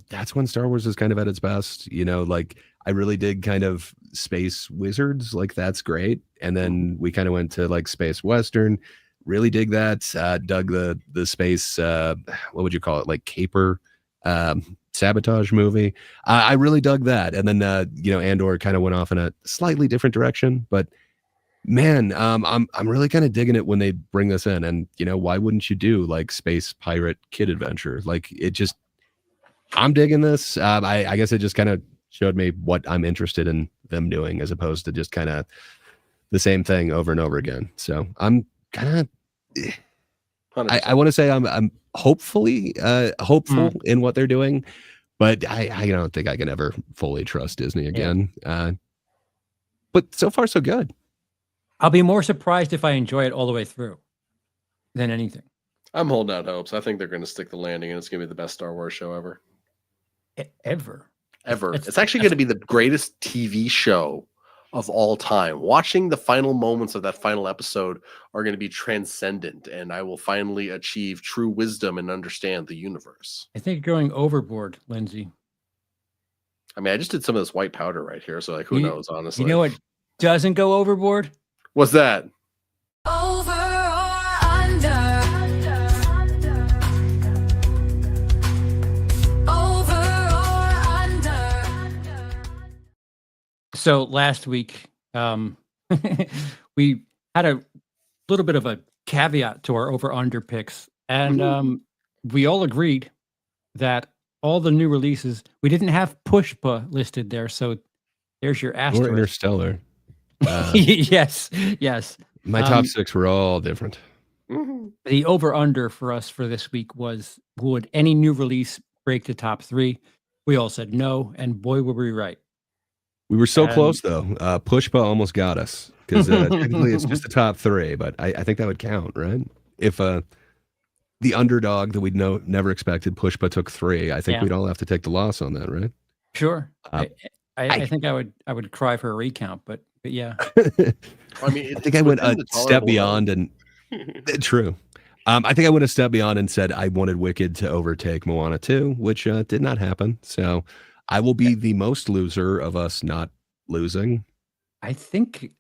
that's when Star Wars is kind of at its best. Like I really dig kind of space wizards, like that's great. And then we kind of went to like space western, really dig that. Dug the space, what would you call it? Like caper, sabotage movie. I really dug that. And then Andor kind of went off in a slightly different direction, but man, I'm really kind of digging it when they bring this in. And why wouldn't you do like space pirate kid adventure? Like I'm digging this. I guess it just kind of showed me what I'm interested in them doing as opposed to just kind of the same thing over and over again. So I'm kind of 100%. I want to say I'm hopefully hopeful in what they're doing, but I don't think I can ever fully trust Disney again. But so far so good. I'll be more surprised if I enjoy it all the way through than anything. I'm holding out hopes. I think they're going to stick the landing, and it's going to be the best Star Wars show ever. Ever. It's actually going to be the greatest TV show of all time. Watching the final moments of that final episode are going to be transcendent, and I will finally achieve true wisdom and understand the universe. I think you're going overboard, Lindsay. I mean, I just did some of this white powder right here, so like, who knows? Honestly, You know what doesn't go overboard? What's that? Over or under. Over or under. So last week, we had a little bit of a caveat to our over/under picks, and we all agreed that all the new releases, we didn't have Pushpa listed there, so there's your Or asterisk. Interstellar. Yes. My top 6 were all different. The over/under for us for this week was: would any new release break the top 3? We all said no, and boy, were we right. We were so And- close though. Pushpa almost got us because technically it's just the top 3, but I think that would count, right? If the underdog that we'd never expected, Pushpa took 3, I think Yeah. we'd all have to take the loss on that, right? Sure. Uh, I think I would cry for a recount, but yeah. I mean, I think I went a within the step tolerable beyond and true. I think I went a step beyond and said I wanted Wicked to overtake Moana 2, which did not happen. So I will be the most loser of us not losing. I think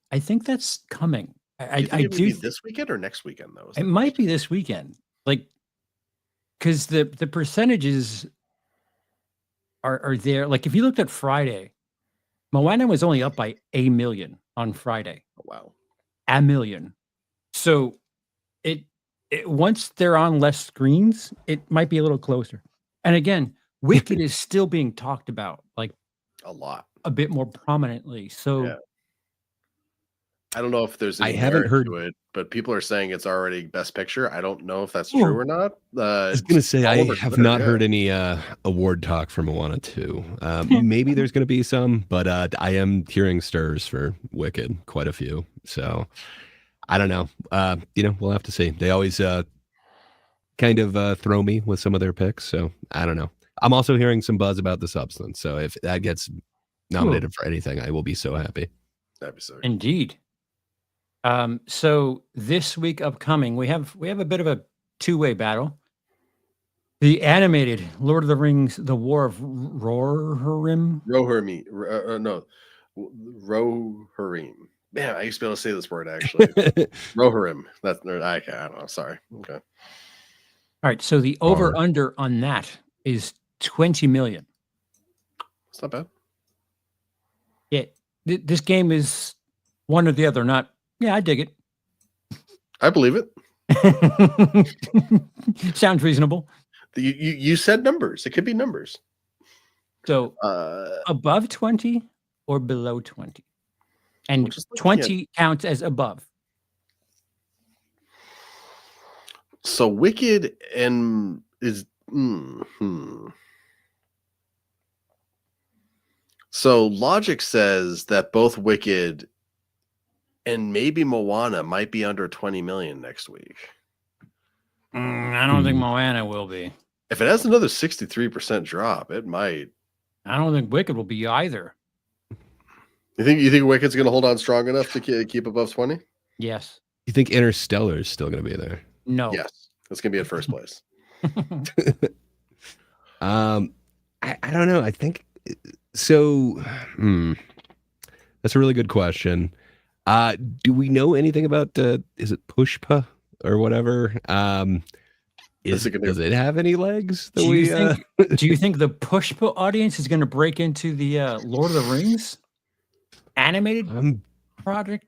that's coming. Do I you think it would be do. this weekend or next weekend though? It might be this weekend, like because the percentages are there. Like if you looked at Friday, Moana was only up by 1 million on Friday. Oh, wow. 1 million. So it once they're on less screens, it might be a little closer. And again, Wicked is still being talked about like A lot. a bit more prominently. So Yeah. I don't know if there's I any haven't merit heard- to it, but people are saying it's already Best Picture. I don't know if that's true or not. I was gonna say all I over have Twitter, not yeah. heard any award talk for Moana 2. Maybe there's gonna be some, but I am hearing stirs for Wicked, quite a few. So I don't know. We'll have to see. They always kind of throw me with some of their picks, so I don't know. I'm also hearing some buzz about The Substance, so if that gets nominated for anything, I will be so happy. That'd be so good. indeed. So this week upcoming, we have a bit of a two-way battle. The animated Lord of the Rings: The War of Rohirrim. Rohirrim. Man, I used to be able to say this word actually. Rohirrim. I don't know. Sorry. Okay. All right, so the over/under on that is 20 million. It's not bad. Yeah, this game is one or the other. Not. Yeah, I dig it. I believe it. Sounds reasonable. You said numbers. It could be numbers. So above 20 or below 20, and just looking 20 counts as above. So Wicked and is So logic says that both Wicked and maybe Moana might be under 20 million next week. I don't think Moana will be. If it has another 63% drop, it might. I don't think Wicked will be either. You think Wicked's going to hold on strong enough to keep above 20? Yes. You think Interstellar is still going to be there? No. Yes. It's going to be at first place. I don't know. I think so. That's a really good question. Do we know anything about is it Pushpa or whatever? Does it have any legs? Do you think the Pushpa audience is going to break into the Lord of the Rings animated project?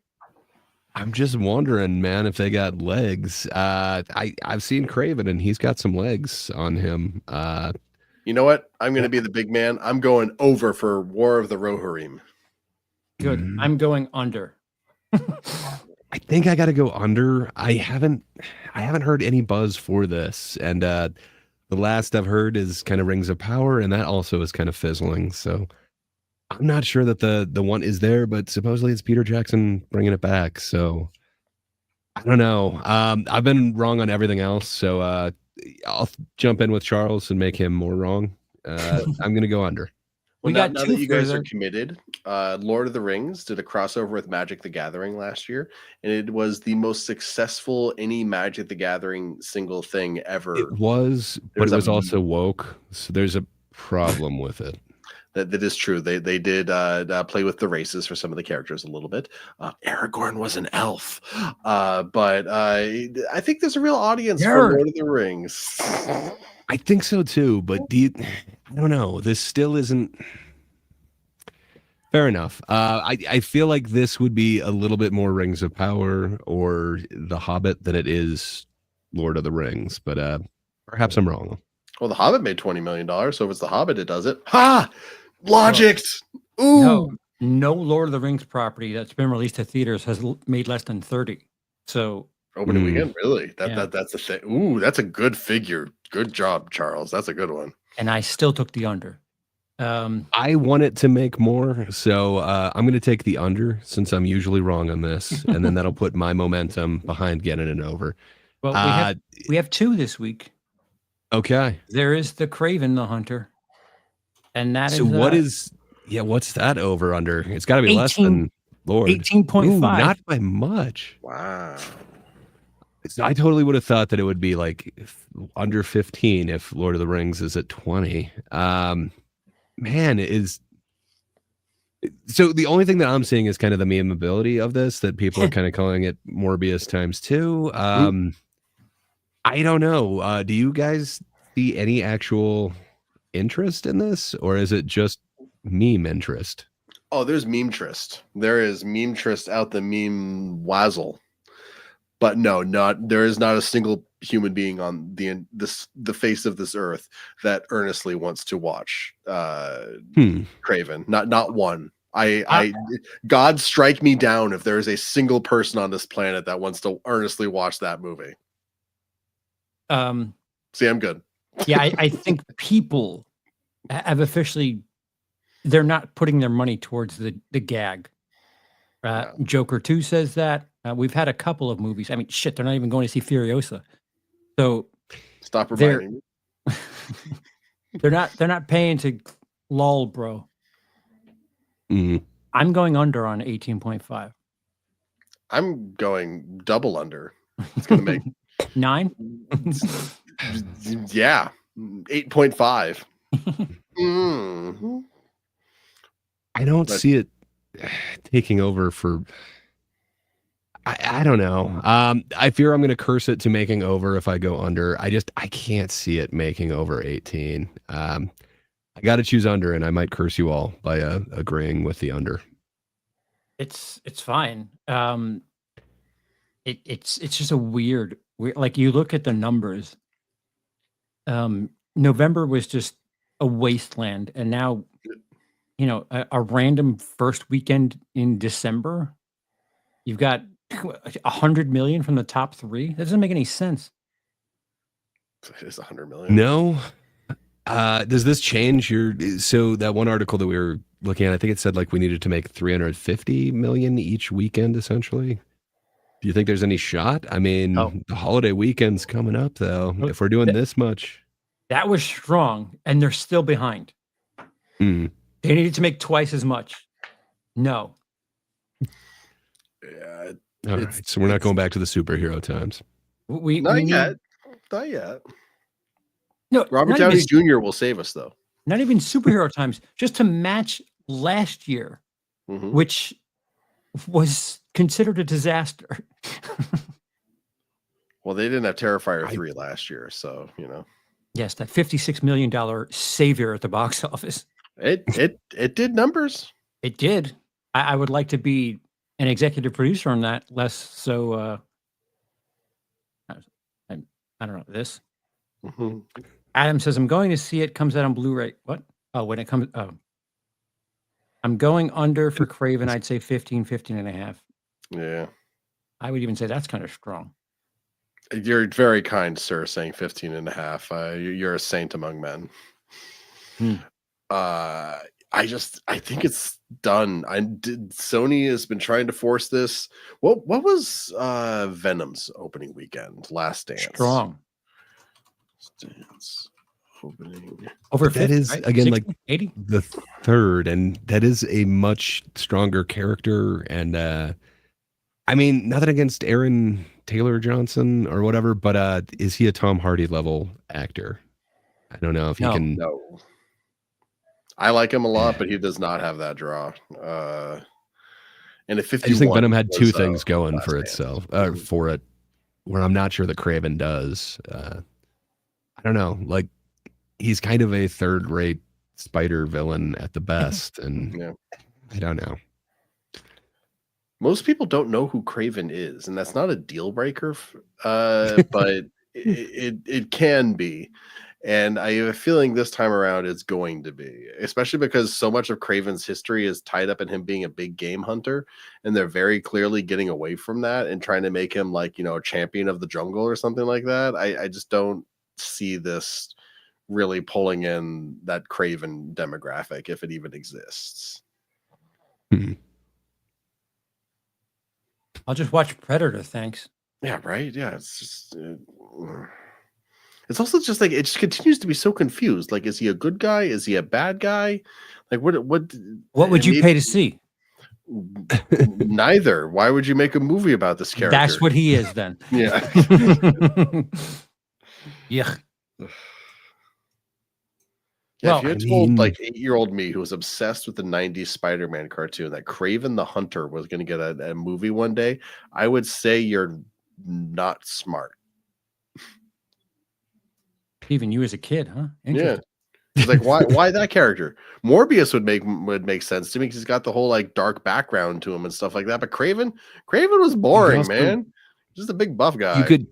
I'm just wondering, man, if they got legs. I've seen Craven and he's got some legs on him. You know what? I'm going to be the big man. I'm going over for War of the Rohirrim. Good. I'm going under. I think I got to go under. I haven't heard any buzz for this, and the last I've heard is kind of Rings of Power, and that also is kind of fizzling. So I'm not sure that the one is there, but supposedly it's Peter Jackson bringing it back. So I don't know. I've been wrong on everything else, so I'll jump in with Charles and make him more wrong. I'm gonna go under. Well, We got now two that you guys further. are committed, Lord of the Rings did a crossover with Magic the Gathering last year, and it was the most successful any Magic the Gathering single thing ever. It was, but There's it was a- also woke, so there's a problem with it. That is true. They did play with the races for some of the characters a little bit. Aragorn was an elf, but I think there's a real audience for Nerd. Lord of the Rings. I think so too, but I don't know. This still isn't fair enough. I feel like this would be a little bit more Rings of Power or The Hobbit than it is Lord of the Rings, but perhaps I'm wrong. Well, The Hobbit made $20 million, so if it's The Hobbit, it does it. Ha! Logic. Ooh. No Lord of the Rings property that's been released to theaters has made less than 30. So Opening weekend, really? Yeah. That's a thing. Ooh, that's a good figure. Good job, Charles. That's a good one. and I still took the under. I want it to make more, so I'm going to take the under since I'm usually wrong on this, and then that'll put my momentum behind getting it over. Well, we have two this week. Okay. There is the Craven the Hunter, and that So is what is? Yeah, what's that over under? It's got to be less 18 than Lord. 18.5. Ooh, not by much. Wow. I totally would have thought that it would be like under 15 if Lord of the Rings is at 20. man, so the only thing that I'm seeing is kind of the memeability of this, that people are kind of calling it Morbius times 2. I don't know. Do you guys see any actual interest in this, or is it just meme interest? Oh, there's meme trist. There is meme trist out the meme wazzle. But no, there is not a single human being on the face of this earth that earnestly wants to watch Craven. Not one. God strike me down if there is a single person on this planet that wants to earnestly watch that movie. See, I'm good. Yeah, I think people have officially, they're not putting their money towards the gag. Joker 2 says that. We've had a couple of movies. I mean, shit, they're not even going to see Furiosa. So stop reminding me. They're not paying to lol, bro. I'm going under on 18.5. I'm going double under. It's gonna make 9. Yeah, 8.5. I don't see it taking over for. I don't know. I fear I'm going to curse it to making over if I go under. I can't see it making over 18. I got to choose under, and I might curse you all by agreeing with the under. It's fine. It's just a weird. Like, you look at the numbers. November was just a wasteland, and now, a random first weekend in December, you've got 100 million from the top 3. That doesn't make any sense. It is 100 million. No. Does this change so that one article that we were looking at, I think it said like we needed to make 350 million each weekend, essentially. Do you think there's any shot? I mean, the holiday weekend's coming up, though. If we're doing this much. That was strong, and they're still behind. They needed to make twice as much. No. Yeah. All right, so we're not going back to the superhero times. Not yet. Not yet. No, Robert Downey Jr. will save us, though. Not even superhero times, just to match last year, which was considered a disaster. Well, they didn't have Terrifier 3 last year, so Yes, that $56 million savior at the box office. It did numbers. It did. I would like to be an executive producer on that, less so. I don't know this. Adam says, I'm going to see it. Comes out on Blu-ray. What? Oh, when it comes. Oh, I'm going under for Craven. I'd say 15 and a half. Yeah. I would even say that's kind of strong. You're very kind, sir, saying 15 and a half. You're a saint among men. I think it's done. Sony has been trying to force this. What was Venom's opening weekend? Last Dance. Strong. Dance opening. Over 50, that is right? again 60, like 80? The third, and that is a much stronger character. And I mean, nothing against Aaron Taylor Johnson or whatever, but is he a Tom Hardy level actor? I don't know if he can. No. I like him a lot, but he does not have that draw. And at 51, I just think Venom had two things going for Dance. itself, for it, where I'm not sure that Craven does. I don't know. Like, he's kind of a third-rate spider villain at the best, and I don't know. Most people don't know who Craven is, and that's not a deal breaker, but it can be. And I have a feeling this time around it's going to be, especially because so much of Craven's history is tied up in him being a big game hunter, and they're very clearly getting away from that and trying to make him like, a champion of the jungle or something like that. I just don't see this really pulling in that Craven demographic, if it even exists. I'll just watch Predator, thanks. Yeah, right. Yeah, it's just it's also just like it just continues to be so confused. Like, is he a good guy? Is he a bad guy? Like, what would you pay to see? Neither. Why would you make a movie about this character? That's what he is then. Yeah. Yeah. Yeah, Well, if you had I told mean- like 8-year-old me who was obsessed with the 90s Spider-Man cartoon that Kraven the Hunter was going to get a movie one day, I would say you're not smart. even you as a kid, huh? Yeah. Interesting. It's like why that character? Morbius would make sense to me because he's got the whole like dark background to him and stuff like that. But Kraven was boring, also- man. Just a big buff guy. You could,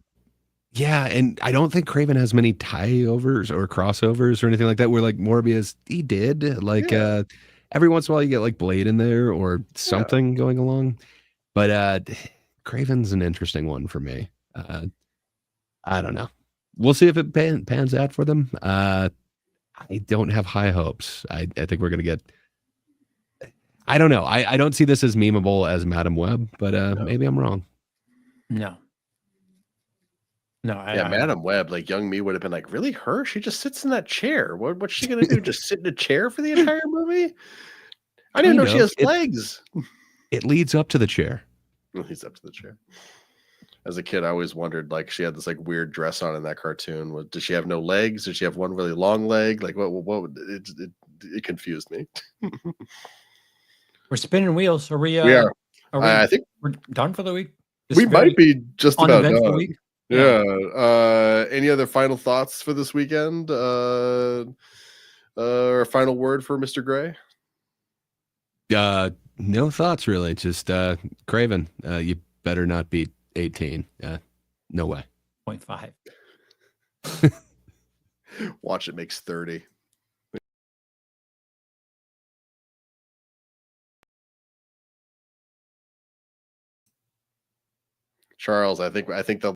yeah, and I don't think Craven has many tie-overs or crossovers or anything like that. Where like Morbius, he did like Yeah. every once in a while you get like Blade in there or something going along, but Craven's an interesting one for me. I don't know. We'll see if it pans out for them. I don't have high hopes. I think we're gonna get. I don't know. I don't see this as memeable as Madam Web, but maybe I'm wrong. No. No, Yeah, Madam Web, like young me would have been like, really her? She just sits in that chair. What's she gonna do? Just sit in a chair for the entire movie? I didn't know Kind she of. has legs. It leads up to the chair. He's up to the chair. As a kid, I always wondered, like, she had this like weird dress on in that cartoon. Did she have no legs? Did she have one really long leg? Like, what it confused me. we're spinning wheels. Are we? We are. Are we? I think We're done for the week. This we might very be just about uneventful done. week. Yeah. Any other final thoughts for this weekend? Or final word for Mr. Gray? No thoughts really. Just Craven. You better not beat 18. No way. 0.5. Watch it makes 30. Charles, I think the